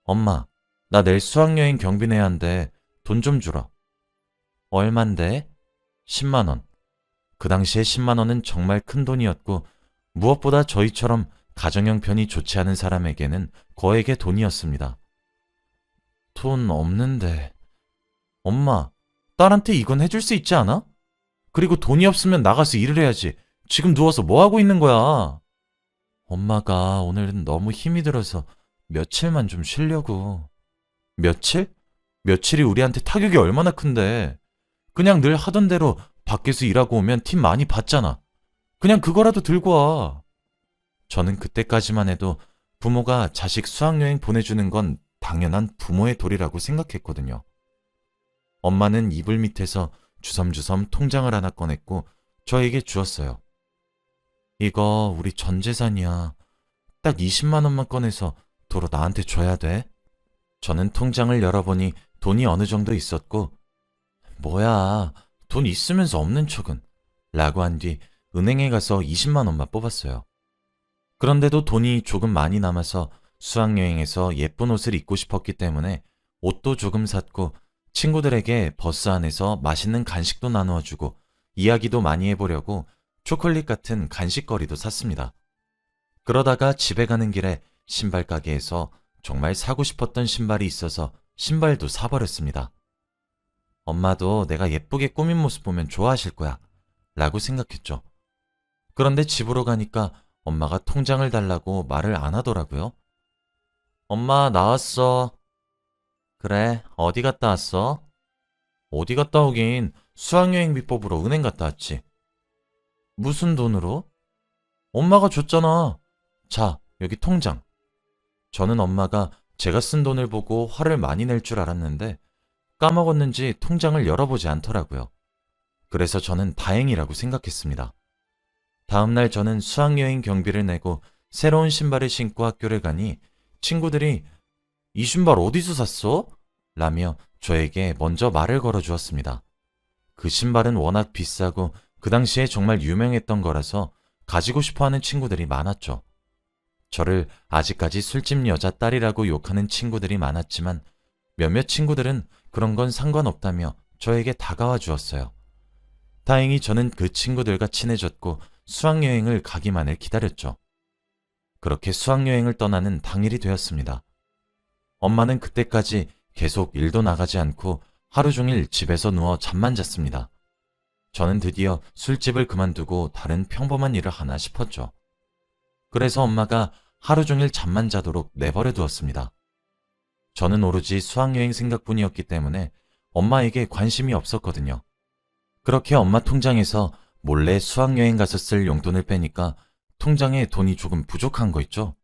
S1: 엄마, 나 내일 수학여행 경비 내야 한대. 돈 좀 주라. 얼만데? 10만 원. 그 당시에 10만 원은 정말 큰 돈이었고 무엇보다 저희처럼 가정 형편이 좋지 않은 사람에게는 거액의 돈이었습니다. 돈 없는데. 엄마, 딸한테 이건 해줄 수 있지 않아? 그리고 돈이 없으면 나가서 일을 해야지. 지금 누워서 뭐 하고 있는 거야? 엄마가 오늘은 너무 힘이 들어서 며칠만 좀 쉬려고. 며칠? 며칠이 우리한테 타격이 얼마나 큰데. 그냥 늘 하던 대로 밖에서 일하고 오면 팀 많이 받잖아. 그냥 그거라도 들고 와. 저는 그때까지만 해도 부모가 자식 수학여행 보내주는 건 당연한 부모의 도리라고 생각했거든요. 엄마는 이불 밑에서 주섬주섬 통장을 하나 꺼냈고 저에게 주었어요. 이거 우리 전 재산이야. 딱 20만 원만 꺼내서 도로 나한테 줘야 돼. 저는 통장을 열어보니 돈이 어느 정도 있었고 뭐야, 돈 있으면서 없는 척은 라고 한 뒤 은행에 가서 20만 원만 뽑았어요. 그런데도 돈이 조금 많이 남아서 수학여행에서 예쁜 옷을 입고 싶었기 때문에 옷도 조금 샀고 친구들에게 버스 안에서 맛있는 간식도 나누어주고 이야기도 많이 해보려고 초콜릿 같은 간식거리도 샀습니다. 그러다가 집에 가는 길에 신발 가게에서 정말 사고 싶었던 신발이 있어서 신발도 사버렸습니다. 엄마도 내가 예쁘게 꾸민 모습 보면 좋아하실 거야 라고 생각했죠. 그런데 집으로 가니까 엄마가 통장을 달라고 말을 안 하더라고요. 엄마, 나왔어. 그래, 어디 갔다 왔어? 어디 갔다 오긴 수학여행비 뽑으러 은행 갔다 왔지. 무슨 돈으로? 엄마가 줬잖아. 자, 여기 통장. 저는 엄마가 제가 쓴 돈을 보고 화를 많이 낼 줄 알았는데 까먹었는지 통장을 열어보지 않더라고요. 그래서 저는 다행이라고 생각했습니다. 다음날 저는 수학여행 경비를 내고 새로운 신발을 신고 학교를 가니 친구들이 이 신발 어디서 샀어? 라며 저에게 먼저 말을 걸어주었습니다. 그 신발은 워낙 비싸고 그 당시에 정말 유명했던 거라서 가지고 싶어하는 친구들이 많았죠. 저를 아직까지 술집 여자 딸이라고 욕하는 친구들이 많았지만 몇몇 친구들은 그런 건 상관없다며 저에게 다가와 주었어요. 다행히 저는 그 친구들과 친해졌고 수학여행을 가기만을 기다렸죠. 그렇게 수학여행을 떠나는 당일이 되었습니다. 엄마는 그때까지 계속 일도 나가지 않고 하루 종일 집에서 누워 잠만 잤습니다. 저는 드디어 술집을 그만두고 다른 평범한 일을 하나 싶었죠. 그래서 엄마가 하루 종일 잠만 자도록 내버려 두었습니다. 저는 오로지 수학여행 생각뿐이었기 때문에 엄마에게 관심이 없었거든요. 그렇게 엄마 통장에서 몰래 수학여행 가서 쓸 용돈을 빼니까 통장에 돈이 조금 부족한 거 있죠.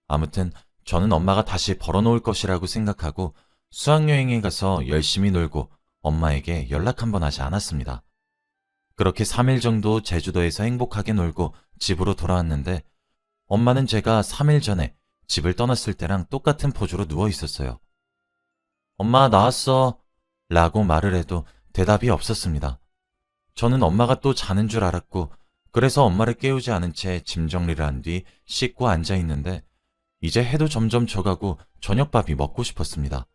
S1: 아무튼 저는 엄마가 다시 벌어놓을 것이라고 생각하고 수학여행에 가서 열심히 놀고 엄마에게 연락 한 번 하지 않았습니다. 그렇게 3일 정도 제주도에서 행복하게 놀고 집으로 돌아왔는데 엄마는 제가 3일 전에 집을 떠났을 때랑 똑같은 포즈로 누워 있었어요. 엄마, 나왔어 라고 말을 해도 대답이 없었습니다. 저는 엄마가 또 자는 줄 알았고 그래서 엄마를 깨우지 않은 채 짐 정리를 한 뒤 씻고 앉아 있는데 이제 해도 점점 져가고 저녁밥이 먹고 싶었습니다.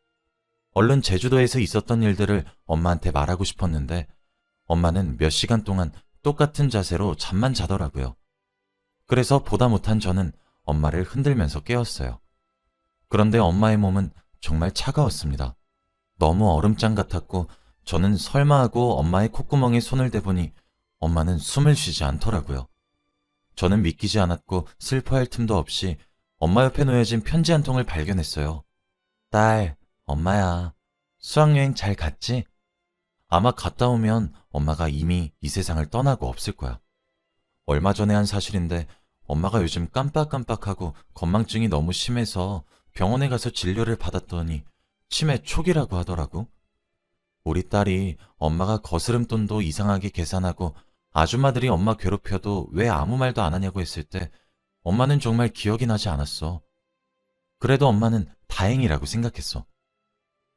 S1: 얼른 제주도에서 있었던 일들을 엄마한테 말하고 싶었는데 엄마는 몇 시간 동안 똑같은 자세로 잠만 자더라고요. 그래서 보다 못한 저는 엄마를 흔들면서 깨웠어요. 그런데 엄마의 몸은 정말 차가웠습니다. 너무 얼음장 같았고 저는 설마 하고 엄마의 콧구멍에 손을 대보니 엄마는 숨을 쉬지 않더라고요. 저는 믿기지 않았고 슬퍼할 틈도 없이 엄마 옆에 놓여진 편지 한 통을 발견했어요. 딸, 엄마야. 수학여행 잘 갔지? 아마 갔다 오면 엄마가 이미 이 세상을 떠나고 없을 거야. 얼마 전에 한 사실인데 엄마가 요즘 깜빡깜빡하고 건망증이 너무 심해서 병원에 가서 진료를 받았더니 치매 초기라고 하더라고. 우리 딸이 엄마가 거스름돈도 이상하게 계산하고 아줌마들이 엄마 괴롭혀도 왜 아무 말도 안 하냐고 했을 때 엄마는 정말 기억이 나지 않았어. 그래도 엄마는 다행이라고 생각했어.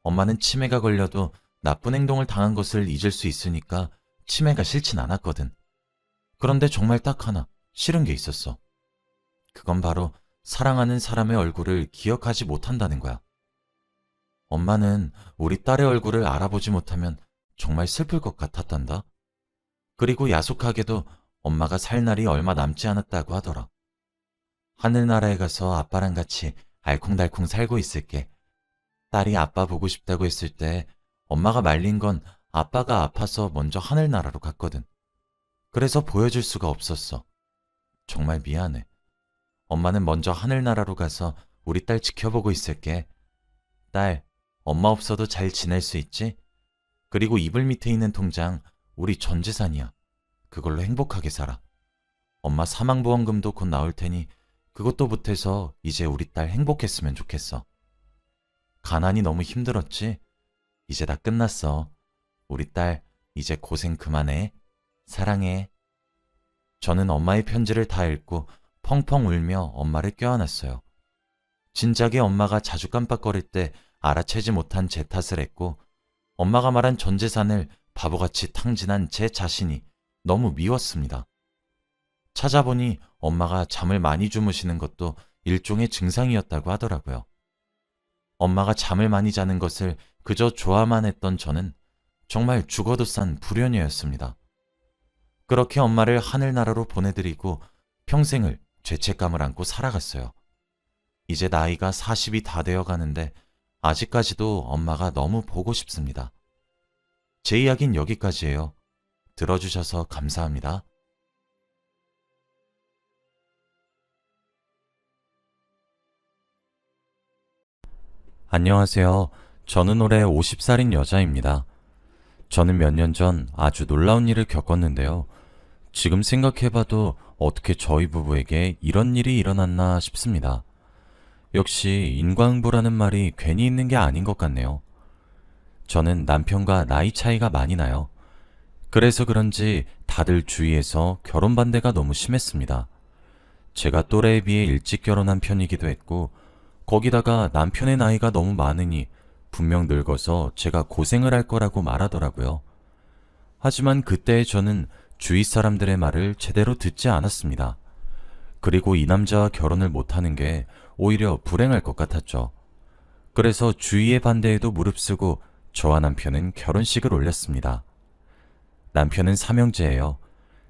S1: 엄마는 치매가 걸려도 나쁜 행동을 당한 것을 잊을 수 있으니까 치매가 싫진 않았거든. 그런데 정말 딱 하나 싫은 게 있었어. 그건 바로 사랑하는 사람의 얼굴을 기억하지 못한다는 거야. 엄마는 우리 딸의 얼굴을 알아보지 못하면 정말 슬플 것 같았단다. 그리고 야속하게도 엄마가 살 날이 얼마 남지 않았다고 하더라. 하늘나라에 가서 아빠랑 같이 알콩달콩 살고 있을게. 딸이 아빠 보고 싶다고 했을 때 엄마가 말린 건 아빠가 아파서 먼저 하늘나라로 갔거든. 그래서 보여줄 수가 없었어. 정말 미안해. 엄마는 먼저 하늘나라로 가서 우리 딸 지켜보고 있을게. 딸, 엄마 없어도 잘 지낼 수 있지? 그리고 이불 밑에 있는 통장 우리 전 재산이야. 그걸로 행복하게 살아. 엄마 사망보험금도 곧 나올 테니 그것도 보태서 이제 우리 딸 행복했으면 좋겠어. 가난이 너무 힘들었지? 이제 다 끝났어. 우리 딸 이제 고생 그만해. 사랑해. 저는 엄마의 편지를 다 읽고 펑펑 울며 엄마를 껴안았어요. 진작에 엄마가 자주 깜빡거릴 때 알아채지 못한 제 탓을 했고 엄마가 말한 전 재산을 바보같이 탕진한 제 자신이 너무 미웠습니다. 찾아보니 엄마가 잠을 많이 주무시는 것도 일종의 증상이었다고 하더라고요. 엄마가 잠을 많이 자는 것을 그저 좋아만 했던 저는 정말 죽어도 싼 불효녀였습니다. 그렇게 엄마를 하늘나라로 보내드리고 평생을 죄책감을 안고 살아갔어요. 이제 나이가 40이 다 되어 가는데 아직까지도 엄마가 너무 보고 싶습니다. 제 이야기는 여기까지예요. 들어주셔서 감사합니다. 안녕하세요. 저는 올해 50살인 여자입니다. 저는 몇 년 전 아주 놀라운 일을 겪었는데요. 지금 생각해봐도 어떻게 저희 부부에게 이런 일이 일어났나 싶습니다. 역시 인과응보라는 말이 괜히 있는 게 아닌 것 같네요. 저는 남편과 나이 차이가 많이 나요. 그래서 그런지 다들 주위에서 결혼 반대가 너무 심했습니다. 제가 또래에 비해 일찍 결혼한 편이기도 했고 거기다가 남편의 나이가 너무 많으니 분명 늙어서 제가 고생을 할 거라고 말하더라고요. 하지만 그때의 저는 주위 사람들의 말을 제대로 듣지 않았습니다. 그리고 이 남자와 결혼을 못하는 게 오히려 불행할 것 같았죠. 그래서 주위의 반대에도 무릅쓰고 저와 남편은 결혼식을 올렸습니다. 남편은 삼형제예요.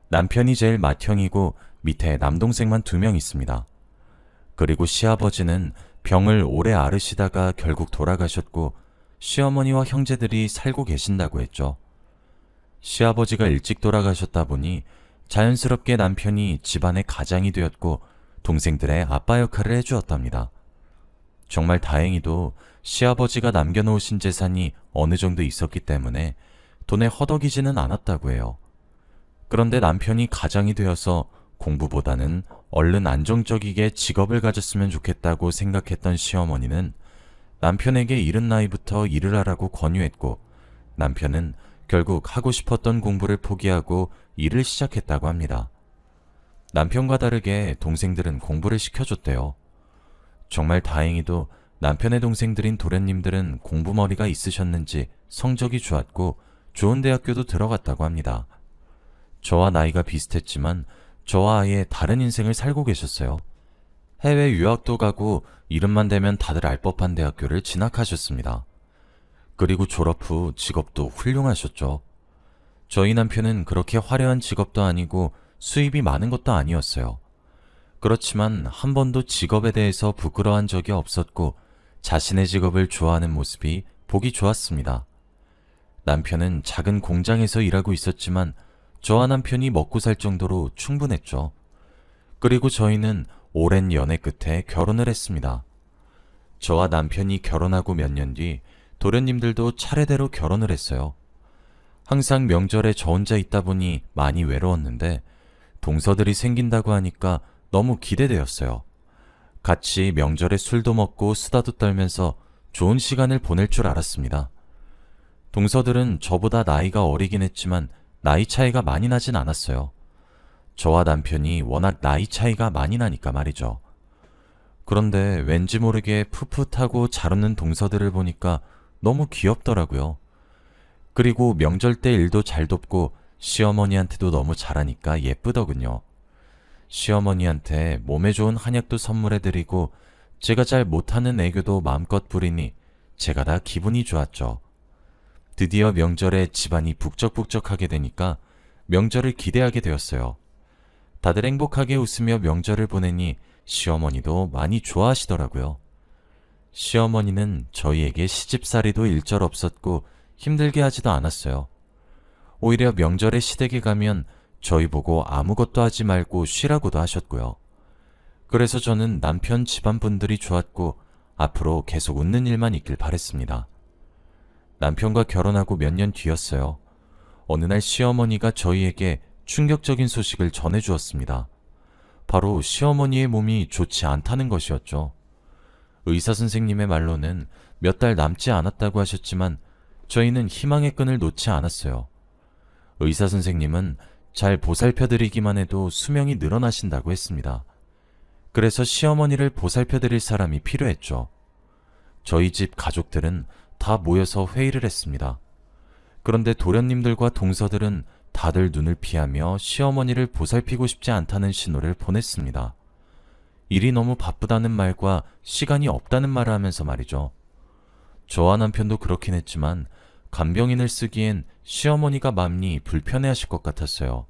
S1: 남편이 제일 맏형이고 밑에 남동생만 2명 있습니다. 그리고 시아버지는 병을 오래 앓으시다가 결국 돌아가셨고 시어머니와 형제들이 살고 계신다고 했죠. 시아버지가 일찍 돌아가셨다 보니 자연스럽게 남편이 집안의 가장이 되었고 동생들의 아빠 역할을 해주었답니다. 정말 다행히도 시아버지가 남겨놓으신 재산이 어느 정도 있었기 때문에 돈에 허덕이지는 않았다고 해요. 그런데 남편이 가장이 되어서 공부보다는 얼른 안정적이게 직업을 가졌으면 좋겠다고 생각했던 시어머니는 남편에게 이른 나이부터 일을 하라고 권유했고 남편은 결국 하고 싶었던 공부를 포기하고 일을 시작했다고 합니다. 남편과 다르게 동생들은 공부를 시켜줬대요. 정말 다행히도 남편의 동생들인 도련님들은 공부머리가 있으셨는지 성적이 좋았고 좋은 대학교도 들어갔다고 합니다. 저와 나이가 비슷했지만 저와 아예 다른 인생을 살고 계셨어요. 해외 유학도 가고 이름만 대면 다들 알 법한 대학교를 진학하셨습니다. 그리고 졸업 후 직업도 훌륭하셨죠. 저희 남편은 그렇게 화려한 직업도 아니고 수입이 많은 것도 아니었어요. 그렇지만 한 번도 직업에 대해서 부끄러워한 적이 없었고 자신의 직업을 좋아하는 모습이 보기 좋았습니다. 남편은 작은 공장에서 일하고 있었지만 저와 남편이 먹고 살 정도로 충분했죠. 그리고 저희는 오랜 연애 끝에 결혼을 했습니다. 저와 남편이 결혼하고 몇 년 뒤 도련님들도 차례대로 결혼을 했어요. 항상 명절에 저 혼자 있다 보니 많이 외로웠는데 동서들이 생긴다고 하니까 너무 기대되었어요. 같이 명절에 술도 먹고 수다도 떨면서 좋은 시간을 보낼 줄 알았습니다. 동서들은 저보다 나이가 어리긴 했지만 나이 차이가 많이 나진 않았어요. 저와 남편이 워낙 나이 차이가 많이 나니까 말이죠. 그런데 왠지 모르게 풋풋하고 잘 웃는 동서들을 보니까 너무 귀엽더라고요. 그리고 명절 때 일도 잘 돕고 시어머니한테도 너무 잘하니까 예쁘더군요. 시어머니한테 몸에 좋은 한약도 선물해드리고 제가 잘 못하는 애교도 마음껏 부리니 제가 다 기분이 좋았죠. 드디어 명절에 집안이 북적북적하게 되니까 명절을 기대하게 되었어요. 다들 행복하게 웃으며 명절을 보내니 시어머니도 많이 좋아하시더라고요. 시어머니는 저희에게 시집살이도 일절 없었고 힘들게 하지도 않았어요. 오히려 명절에 시댁에 가면 저희 보고 아무것도 하지 말고 쉬라고도 하셨고요. 그래서 저는 남편 집안 분들이 좋았고 앞으로 계속 웃는 일만 있길 바랬습니다. 남편과 결혼하고 몇 년 뒤였어요. 어느 날 시어머니가 저희에게 충격적인 소식을 전해주었습니다. 바로 시어머니의 몸이 좋지 않다는 것이었죠. 의사 선생님의 말로는 몇 달 남지 않았다고 하셨지만 저희는 희망의 끈을 놓지 않았어요. 의사 선생님은 잘 보살펴드리기만 해도 수명이 늘어나신다고 했습니다. 그래서 시어머니를 보살펴드릴 사람이 필요했죠. 저희 집 가족들은 다 모여서 회의를 했습니다. 그런데 도련님들과 동서들은 다들 눈을 피하며 시어머니를 보살피고 싶지 않다는 신호를 보냈습니다. 일이 너무 바쁘다는 말과 시간이 없다는 말을 하면서 말이죠. 저와 남편도 그렇긴 했지만 간병인을 쓰기엔 시어머니가 마음이 불편해하실 것 같았어요.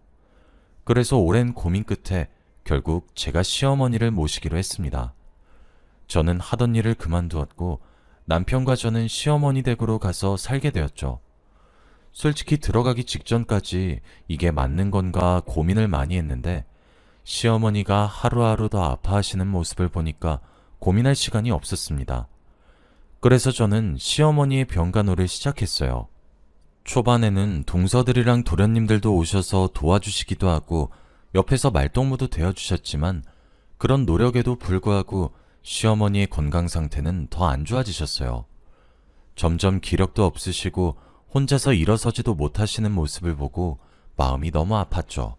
S1: 그래서 오랜 고민 끝에 결국 제가 시어머니를 모시기로 했습니다. 저는 하던 일을 그만두었고 남편과 저는 시어머니 댁으로 가서 살게 되었죠. 솔직히 들어가기 직전까지 이게 맞는 건가 고민을 많이 했는데 시어머니가 하루하루 더 아파하시는 모습을 보니까 고민할 시간이 없었습니다. 그래서 저는 시어머니의 병간호를 시작했어요. 초반에는 동서들이랑 도련님들도 오셔서 도와주시기도 하고 옆에서 말동무도 되어주셨지만 그런 노력에도 불구하고 시어머니의 건강 상태는 더 안 좋아지셨어요. 점점 기력도 없으시고 혼자서 일어서지도 못하시는 모습을 보고 마음이 너무 아팠죠.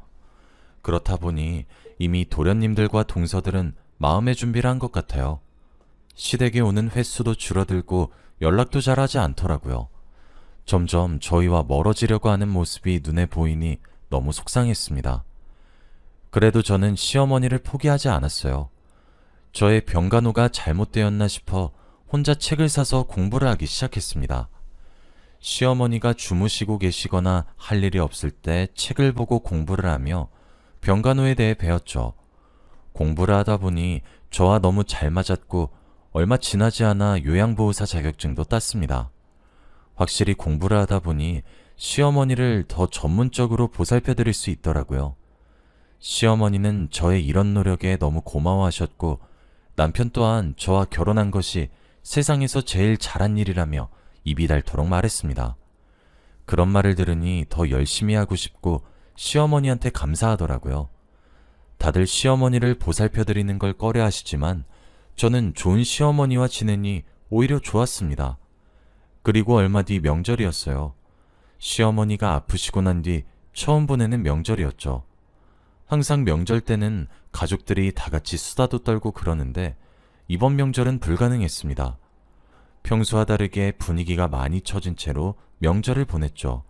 S1: 그렇다 보니 이미 도련님들과 동서들은 마음의 준비를 한 것 같아요. 시댁에 오는 횟수도 줄어들고 연락도 잘 하지 않더라고요. 점점 저희와 멀어지려고 하는 모습이 눈에 보이니 너무 속상했습니다. 그래도 저는 시어머니를 포기하지 않았어요. 저의 병간호가 잘못되었나 싶어 혼자 책을 사서 공부를 하기 시작했습니다. 시어머니가 주무시고 계시거나 할 일이 없을 때 책을 보고 공부를 하며 병간호에 대해 배웠죠. 공부를 하다 보니 저와 너무 잘 맞았고 얼마 지나지 않아 요양보호사 자격증도 땄습니다. 확실히 공부를 하다 보니 시어머니를 더 전문적으로 보살펴드릴 수 있더라고요. 시어머니는 저의 이런 노력에 너무 고마워하셨고 남편 또한 저와 결혼한 것이 세상에서 제일 잘한 일이라며 입이 닳도록 말했습니다. 그런 말을 들으니 더 열심히 하고 싶고 시어머니한테 감사하더라고요. 다들 시어머니를 보살펴드리는 걸 꺼려하시지만 저는 좋은 시어머니와 지내니 오히려 좋았습니다. 그리고 얼마 뒤 명절이었어요. 시어머니가 아프시고 난 뒤 처음 보내는 명절이었죠. 항상 명절 때는 가족들이 다 같이 수다도 떨고 그러는데 이번 명절은 불가능했습니다. 평소와 다르게 분위기가 많이 처진 채로 명절을 보냈죠.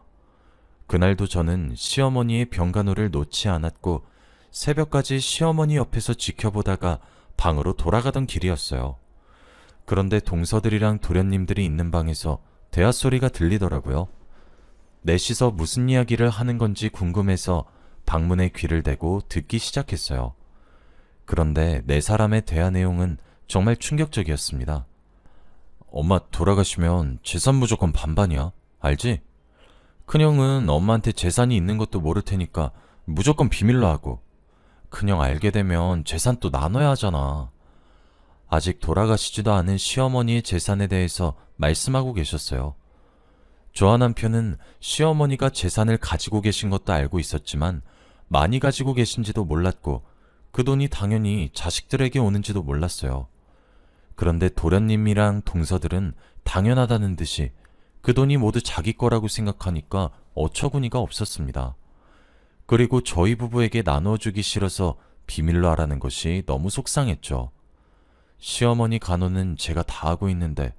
S1: 그날도 저는 시어머니의 병간호를 놓지 않았고 새벽까지 시어머니 옆에서 지켜보다가 방으로 돌아가던 길이었어요. 그런데 동서들이랑 도련님들이 있는 방에서 대화 소리가 들리더라고요. 넷이서 무슨 이야기를 하는 건지 궁금해서 방문에 귀를 대고 듣기 시작했어요. 그런데 네 사람의 대화 내용은 정말 충격적이었습니다. 엄마 돌아가시면 재산 무조건 반반이야. 알지? 큰형은 엄마한테 재산이 있는 것도 모를 테니까 무조건 비밀로 하고, 큰형 알게 되면 재산 또 나눠야 하잖아. 아직 돌아가시지도 않은 시어머니의 재산에 대해서 말씀하고 계셨어요. 저와 남편은 시어머니가 재산을 가지고 계신 것도 알고 있었지만 많이 가지고 계신지도 몰랐고 그 돈이 당연히 자식들에게 오는지도 몰랐어요. 그런데 도련님이랑 동서들은 당연하다는 듯이 그 돈이 모두 자기 거라고 생각하니까 어처구니가 없었습니다. 그리고 저희 부부에게 나눠주기 싫어서 비밀로 하라는 것이 너무 속상했죠. 시어머니 간호는 제가 다 하고 있는데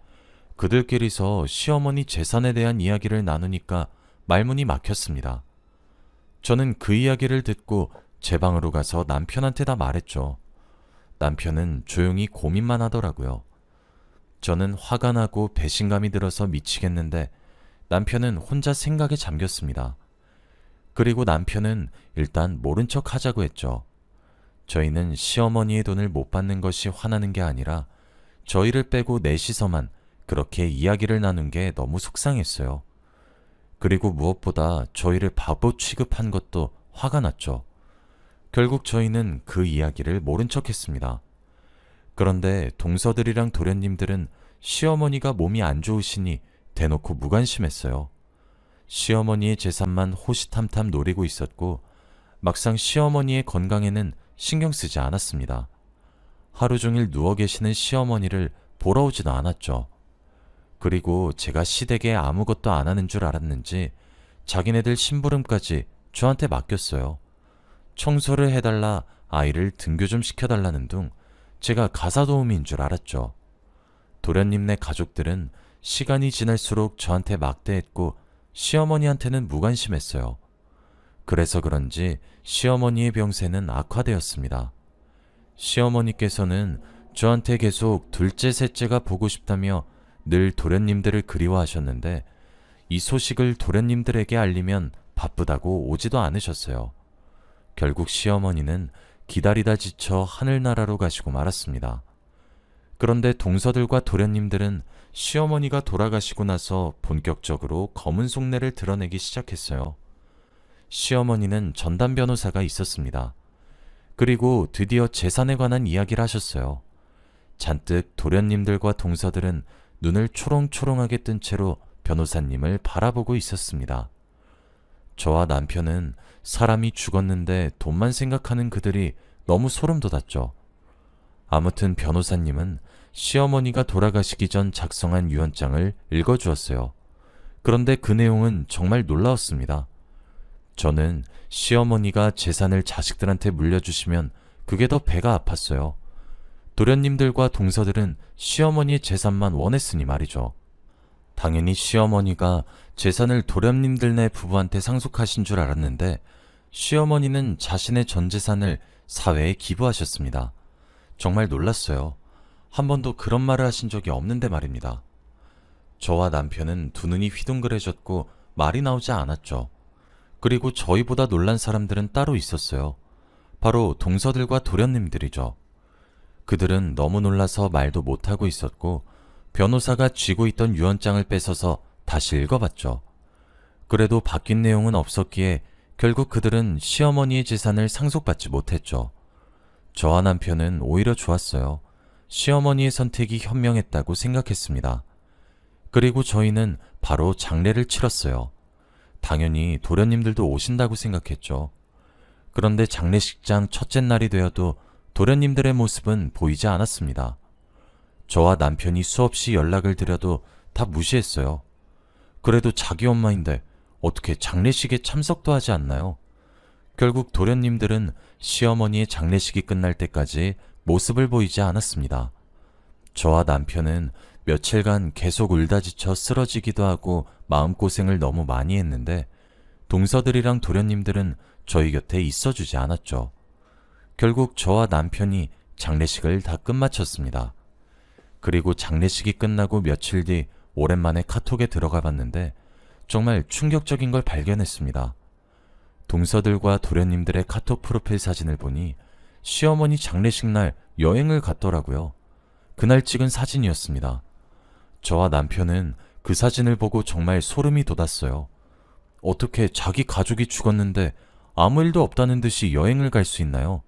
S1: 그들끼리서 시어머니 재산에 대한 이야기를 나누니까 말문이 막혔습니다. 저는 그 이야기를 듣고 제 방으로 가서 남편한테 다 말했죠. 남편은 조용히 고민만 하더라고요. 저는 화가 나고 배신감이 들어서 미치겠는데 남편은 혼자 생각에 잠겼습니다. 그리고 남편은 일단 모른 척 하자고 했죠. 저희는 시어머니의 돈을 못 받는 것이 화나는 게 아니라 저희를 빼고 넷이서만 그렇게 이야기를 나눈 게 너무 속상했어요. 그리고 무엇보다 저희를 바보 취급한 것도 화가 났죠. 결국 저희는 그 이야기를 모른 척 했습니다. 그런데 동서들이랑 도련님들은 시어머니가 몸이 안 좋으시니 대놓고 무관심했어요. 시어머니의 재산만 호시탐탐 노리고 있었고 막상 시어머니의 건강에는 신경 쓰지 않았습니다. 하루 종일 누워 계시는 시어머니를 보러 오지도 않았죠. 그리고 제가 시댁에 아무것도 안 하는 줄 알았는지 자기네들 심부름까지 저한테 맡겼어요. 청소를 해달라, 아이를 등교 좀 시켜달라는 둥 제가 가사도우미인 줄 알았죠. 도련님네 가족들은 시간이 지날수록 저한테 막대했고 시어머니한테는 무관심했어요. 그래서 그런지 시어머니의 병세는 악화되었습니다. 시어머니께서는 저한테 계속 둘째, 셋째가 보고 싶다며 늘 도련님들을 그리워하셨는데 이 소식을 도련님들에게 알리면 바쁘다고 오지도 않으셨어요. 결국 시어머니는 기다리다 지쳐 하늘나라로 가시고 말았습니다. 그런데 동서들과 도련님들은 시어머니가 돌아가시고 나서 본격적으로 검은 속내를 드러내기 시작했어요. 시어머니는 전담 변호사가 있었습니다. 그리고 드디어 재산에 관한 이야기를 하셨어요. 잔뜩 도련님들과 동서들은 눈을 초롱초롱하게 뜬 채로 변호사님을 바라보고 있었습니다. 저와 남편은 사람이 죽었는데 돈만 생각하는 그들이 너무 소름 돋았죠. 아무튼 변호사님은 시어머니가 돌아가시기 전 작성한 유언장을 읽어주었어요. 그런데 그 내용은 정말 놀라웠습니다. 저는 시어머니가 재산을 자식들한테 물려주시면 그게 더 배가 아팠어요. 도련님들과 동서들은 시어머니의 재산만 원했으니 말이죠. 당연히 시어머니가 재산을 도련님들네 부부한테 상속하신 줄 알았는데 시어머니는 자신의 전 재산을 사회에 기부하셨습니다. 정말 놀랐어요. 한 번도 그런 말을 하신 적이 없는데 말입니다. 저와 남편은 두 눈이 휘둥그레졌고 말이 나오지 않았죠. 그리고 저희보다 놀란 사람들은 따로 있었어요. 바로 동서들과 도련님들이죠. 그들은 너무 놀라서 말도 못하고 있었고 변호사가 쥐고 있던 유언장을 뺏어서 다시 읽어봤죠. 그래도 바뀐 내용은 없었기에 결국 그들은 시어머니의 재산을 상속받지 못했죠. 저와 남편은 오히려 좋았어요. 시어머니의 선택이 현명했다고 생각했습니다. 그리고 저희는 바로 장례를 치렀어요. 당연히 도련님들도 오신다고 생각했죠. 그런데 장례식장 첫째 날이 되어도 도련님들의 모습은 보이지 않았습니다. 저와 남편이 수없이 연락을 드려도 다 무시했어요. 그래도 자기 엄마인데 어떻게 장례식에 참석도 하지 않나요? 결국 도련님들은 시어머니의 장례식이 끝날 때까지 모습을 보이지 않았습니다. 저와 남편은 며칠간 계속 울다 지쳐 쓰러지기도 하고 마음고생을 너무 많이 했는데 동서들이랑 도련님들은 저희 곁에 있어주지 않았죠. 결국 저와 남편이 장례식을 다 끝마쳤습니다. 그리고 장례식이 끝나고 며칠 뒤 오랜만에 카톡에 들어가 봤는데 정말 충격적인 걸 발견했습니다. 동서들과 도련님들의 카톡 프로필 사진을 보니 시어머니 장례식 날 여행을 갔더라고요. 그날 찍은 사진이었습니다. 저와 남편은 그 사진을 보고 정말 소름이 돋았어요. 어떻게 자기 가족이 죽었는데 아무 일도 없다는 듯이 여행을 갈 수 있나요?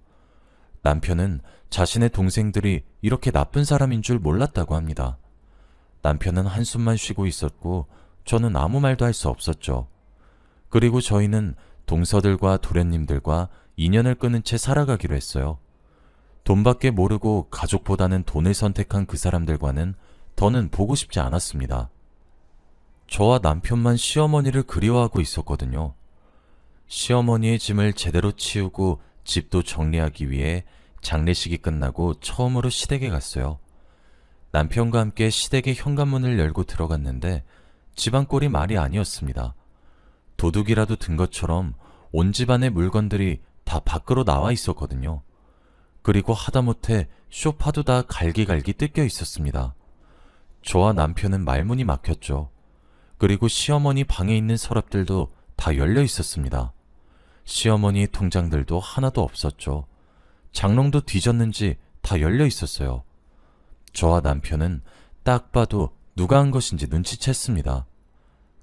S1: 남편은 자신의 동생들이 이렇게 나쁜 사람인 줄 몰랐다고 합니다. 남편은 한숨만 쉬고 있었고 저는 아무 말도 할 수 없었죠. 그리고 저희는 동서들과 도련님들과 인연을 끊은 채 살아가기로 했어요. 돈밖에 모르고 가족보다는 돈을 선택한 그 사람들과는 더는 보고 싶지 않았습니다. 저와 남편만 시어머니를 그리워하고 있었거든요. 시어머니의 짐을 제대로 치우고 집도 정리하기 위해 장례식이 끝나고 처음으로 시댁에 갔어요. 남편과 함께 시댁의 현관문을 열고 들어갔는데 집안 꼴이 말이 아니었습니다. 도둑이라도 든 것처럼 온 집안의 물건들이 다 밖으로 나와 있었거든요. 그리고 하다못해 소파도 다 갈기갈기 뜯겨 있었습니다. 저와 남편은 말문이 막혔죠. 그리고 시어머니 방에 있는 서랍들도 다 열려 있었습니다. 시어머니의 통장들도 하나도 없었죠. 장롱도 뒤졌는지 다 열려 있었어요. 저와 남편은 딱 봐도 누가 한 것인지 눈치챘습니다.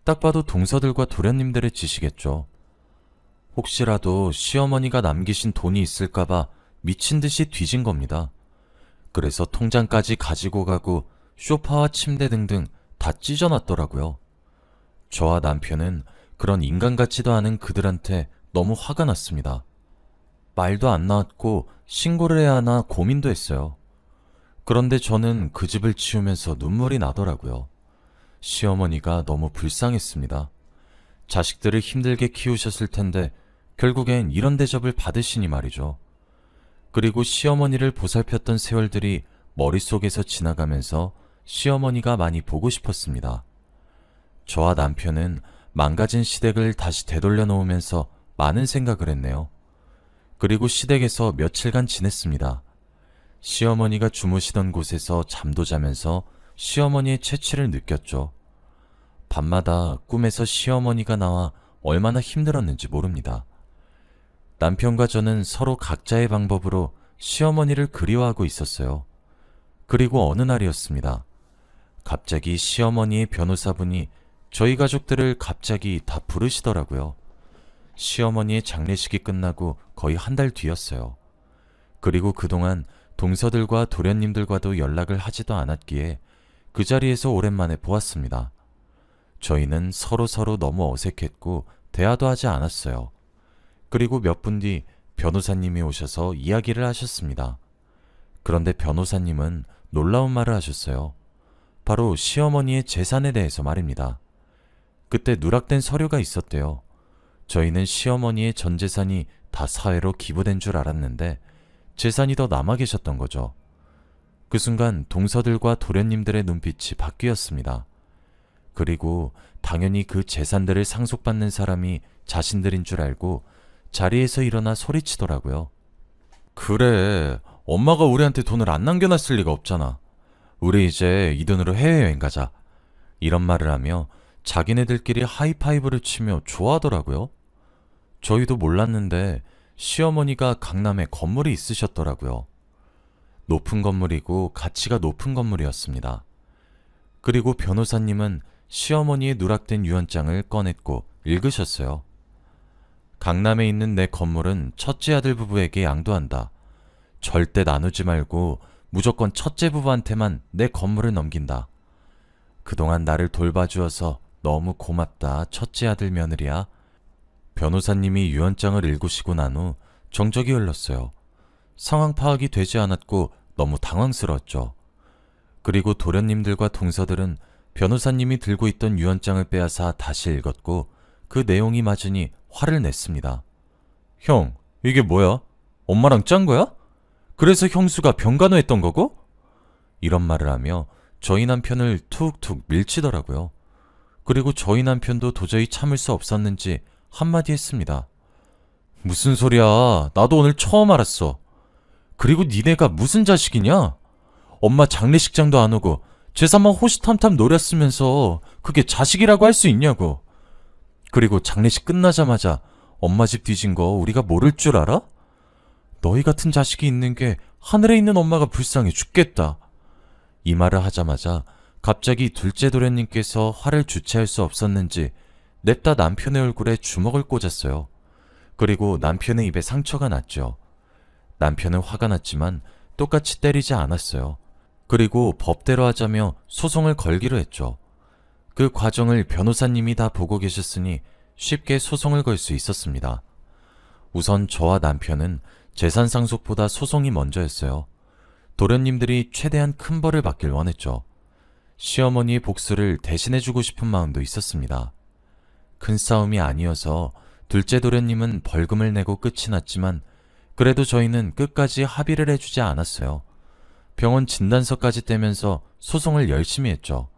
S1: 딱 봐도 동서들과 도련님들의 짓이겠죠. 혹시라도 시어머니가 남기신 돈이 있을까봐 미친 듯이 뒤진 겁니다. 그래서 통장까지 가지고 가고 소파와 침대 등등 다 찢어놨더라고요. 저와 남편은 그런 인간 같지도 않은 그들한테 너무 화가 났습니다. 말도 안 나왔고 신고를 해야 하나 고민도 했어요. 그런데 저는 그 집을 치우면서 눈물이 나더라고요. 시어머니가 너무 불쌍했습니다. 자식들을 힘들게 키우셨을 텐데 결국엔 이런 대접을 받으시니 말이죠. 그리고 시어머니를 보살폈던 세월들이 머릿속에서 지나가면서 시어머니가 많이 보고 싶었습니다. 저와 남편은 망가진 시댁을 다시 되돌려 놓으면서 많은 생각을 했네요. 그리고 시댁에서 며칠간 지냈습니다. 시어머니가 주무시던 곳에서 잠도 자면서 시어머니의 채취를 느꼈죠. 밤마다 꿈에서 시어머니가 나와 얼마나 힘들었는지 모릅니다. 남편과 저는 서로 각자의 방법으로 시어머니를 그리워하고 있었어요. 그리고 어느 날이었습니다. 갑자기 시어머니의 변호사분이 저희 가족들을 갑자기 다 부르시더라고요. 시어머니의 장례식이 끝나고 거의 한 달 뒤였어요. 그리고 그동안 동서들과 도련님들과도 연락을 하지도 않았기에 그 자리에서 오랜만에 보았습니다. 저희는 서로 너무 어색했고 대화도 하지 않았어요. 그리고 몇 분 뒤 변호사님이 오셔서 이야기를 하셨습니다. 그런데 변호사님은 놀라운 말을 하셨어요. 바로 시어머니의 재산에 대해서 말입니다. 그때 누락된 서류가 있었대요. 저희는 시어머니의 전 재산이 다 사회로 기부된 줄 알았는데 재산이 더 남아 계셨던 거죠. 그 순간 동서들과 도련님들의 눈빛이 바뀌었습니다. 그리고 당연히 그 재산들을 상속받는 사람이 자신들인 줄 알고 자리에서 일어나 소리치더라고요. 그래, 엄마가 우리한테 돈을 안 남겨놨을 리가 없잖아. 우리 이제 이 돈으로 해외여행 가자. 이런 말을 하며 자기네들끼리 하이파이브를 치며 좋아하더라고요. 저희도 몰랐는데 시어머니가 강남에 건물이 있으셨더라고요. 높은 건물이고 가치가 높은 건물이었습니다. 그리고 변호사님은 시어머니의 누락된 유언장을 꺼냈고 읽으셨어요. 강남에 있는 내 건물은 첫째 아들 부부에게 양도한다. 절대 나누지 말고 무조건 첫째 부부한테만 내 건물을 넘긴다. 그동안 나를 돌봐주어서 너무 고맙다, 첫째 아들 며느리야. 변호사님이 유언장을 읽으시고 난 후 정적이 흘렀어요. 상황 파악이 되지 않았고 너무 당황스러웠죠. 그리고 도련님들과 동서들은 변호사님이 들고 있던 유언장을 빼앗아 다시 읽었고 그 내용이 맞으니 화를 냈습니다. 형, 이게 뭐야? 엄마랑 짠 거야? 그래서 형수가 병간호했던 거고? 이런 말을 하며 저희 남편을 툭툭 밀치더라고요. 그리고 저희 남편도 도저히 참을 수 없었는지 한마디 했습니다. 무슨 소리야? 나도 오늘 처음 알았어. 그리고 니네가 무슨 자식이냐? 엄마 장례식장도 안 오고 제사만 호시탐탐 노렸으면서 그게 자식이라고 할 수 있냐고. 그리고 장례식 끝나자마자 엄마 집 뒤진 거 우리가 모를 줄 알아? 너희 같은 자식이 있는 게 하늘에 있는 엄마가 불쌍해 죽겠다. 이 말을 하자마자 갑자기 둘째 도련님께서 화를 주체할 수 없었는지 냅다 남편의 얼굴에 주먹을 꽂았어요. 그리고 남편의 입에 상처가 났죠. 남편은 화가 났지만 똑같이 때리지 않았어요. 그리고 법대로 하자며 소송을 걸기로 했죠. 그 과정을 변호사님이 다 보고 계셨으니 쉽게 소송을 걸 수 있었습니다. 우선 저와 남편은 재산 상속보다 소송이 먼저였어요. 도련님들이 최대한 큰 벌을 받길 원했죠. 시어머니의 복수를 대신해주고 싶은 마음도 있었습니다. 큰 싸움이 아니어서 둘째 도련님은 벌금을 내고 끝이 났지만 그래도 저희는 끝까지 합의를 해주지 않았어요. 병원 진단서까지 떼면서 소송을 열심히 했죠.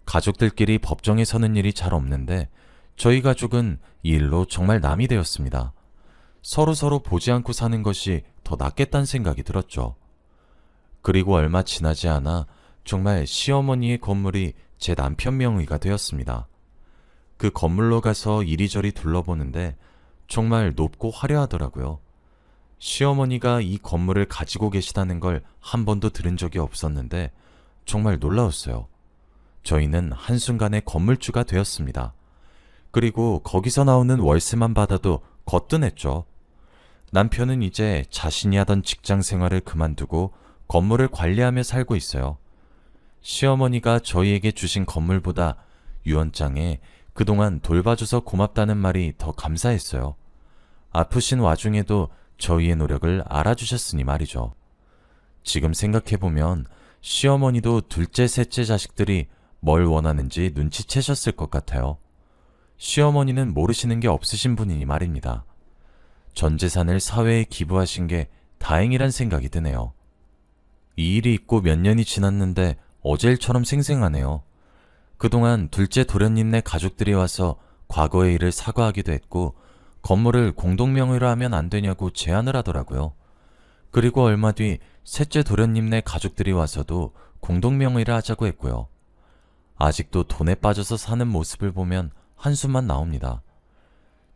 S1: 가족들끼리 법정에 서는 일이 잘 없는데 저희 가족은 이 일로 정말 남이 되었습니다. 서로 보지 않고 사는 것이 더 낫겠다는 생각이 들었죠. 그리고 얼마 지나지 않아 정말 시어머니의 건물이 제 남편 명의가 되었습니다. 그 건물로 가서 이리저리 둘러보는데 정말 높고 화려하더라고요. 시어머니가 이 건물을 가지고 계시다는 걸 한 번도 들은 적이 없었는데 정말 놀라웠어요. 저희는 한순간에 건물주가 되었습니다. 그리고 거기서 나오는 월세만 받아도 거뜬했죠. 남편은 이제 자신이 하던 직장 생활을 그만두고 건물을 관리하며 살고 있어요. 시어머니가 저희에게 주신 건물보다 유언장에 그동안 돌봐줘서 고맙다는 말이 더 감사했어요. 아프신 와중에도 저희의 노력을 알아주셨으니 말이죠. 지금 생각해보면 시어머니도 둘째, 셋째 자식들이 뭘 원하는지 눈치채셨을 것 같아요. 시어머니는 모르시는 게 없으신 분이니 말입니다. 전 재산을 사회에 기부하신 게 다행이란 생각이 드네요. 이 일이 있고 몇 년이 지났는데 어제 일처럼 생생하네요. 그동안 둘째 도련님네 가족들이 와서 과거의 일을 사과하기도 했고 건물을 공동명의로 하면 안 되냐고 제안을 하더라고요. 그리고 얼마 뒤 셋째 도련님네 가족들이 와서도 공동명의를 하자고 했고요. 아직도 돈에 빠져서 사는 모습을 보면 한숨만 나옵니다.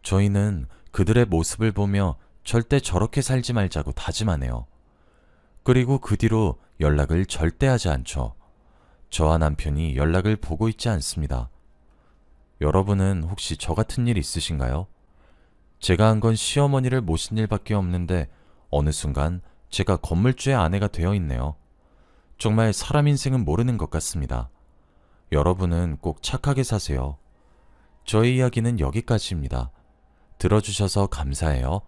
S1: 저희는 그들의 모습을 보며 절대 저렇게 살지 말자고 다짐하네요. 그리고 그 뒤로 연락을 절대 하지 않죠. 저와 남편이 연락을 보고 있지 않습니다. 여러분은 혹시 저 같은 일 있으신가요? 제가 한 건 시어머니를 모신 일밖에 없는데 어느 순간 제가 건물주의 아내가 되어 있네요. 정말 사람 인생은 모르는 것 같습니다. 여러분은 꼭 착하게 사세요. 저의 이야기는 여기까지입니다. 들어주셔서 감사해요.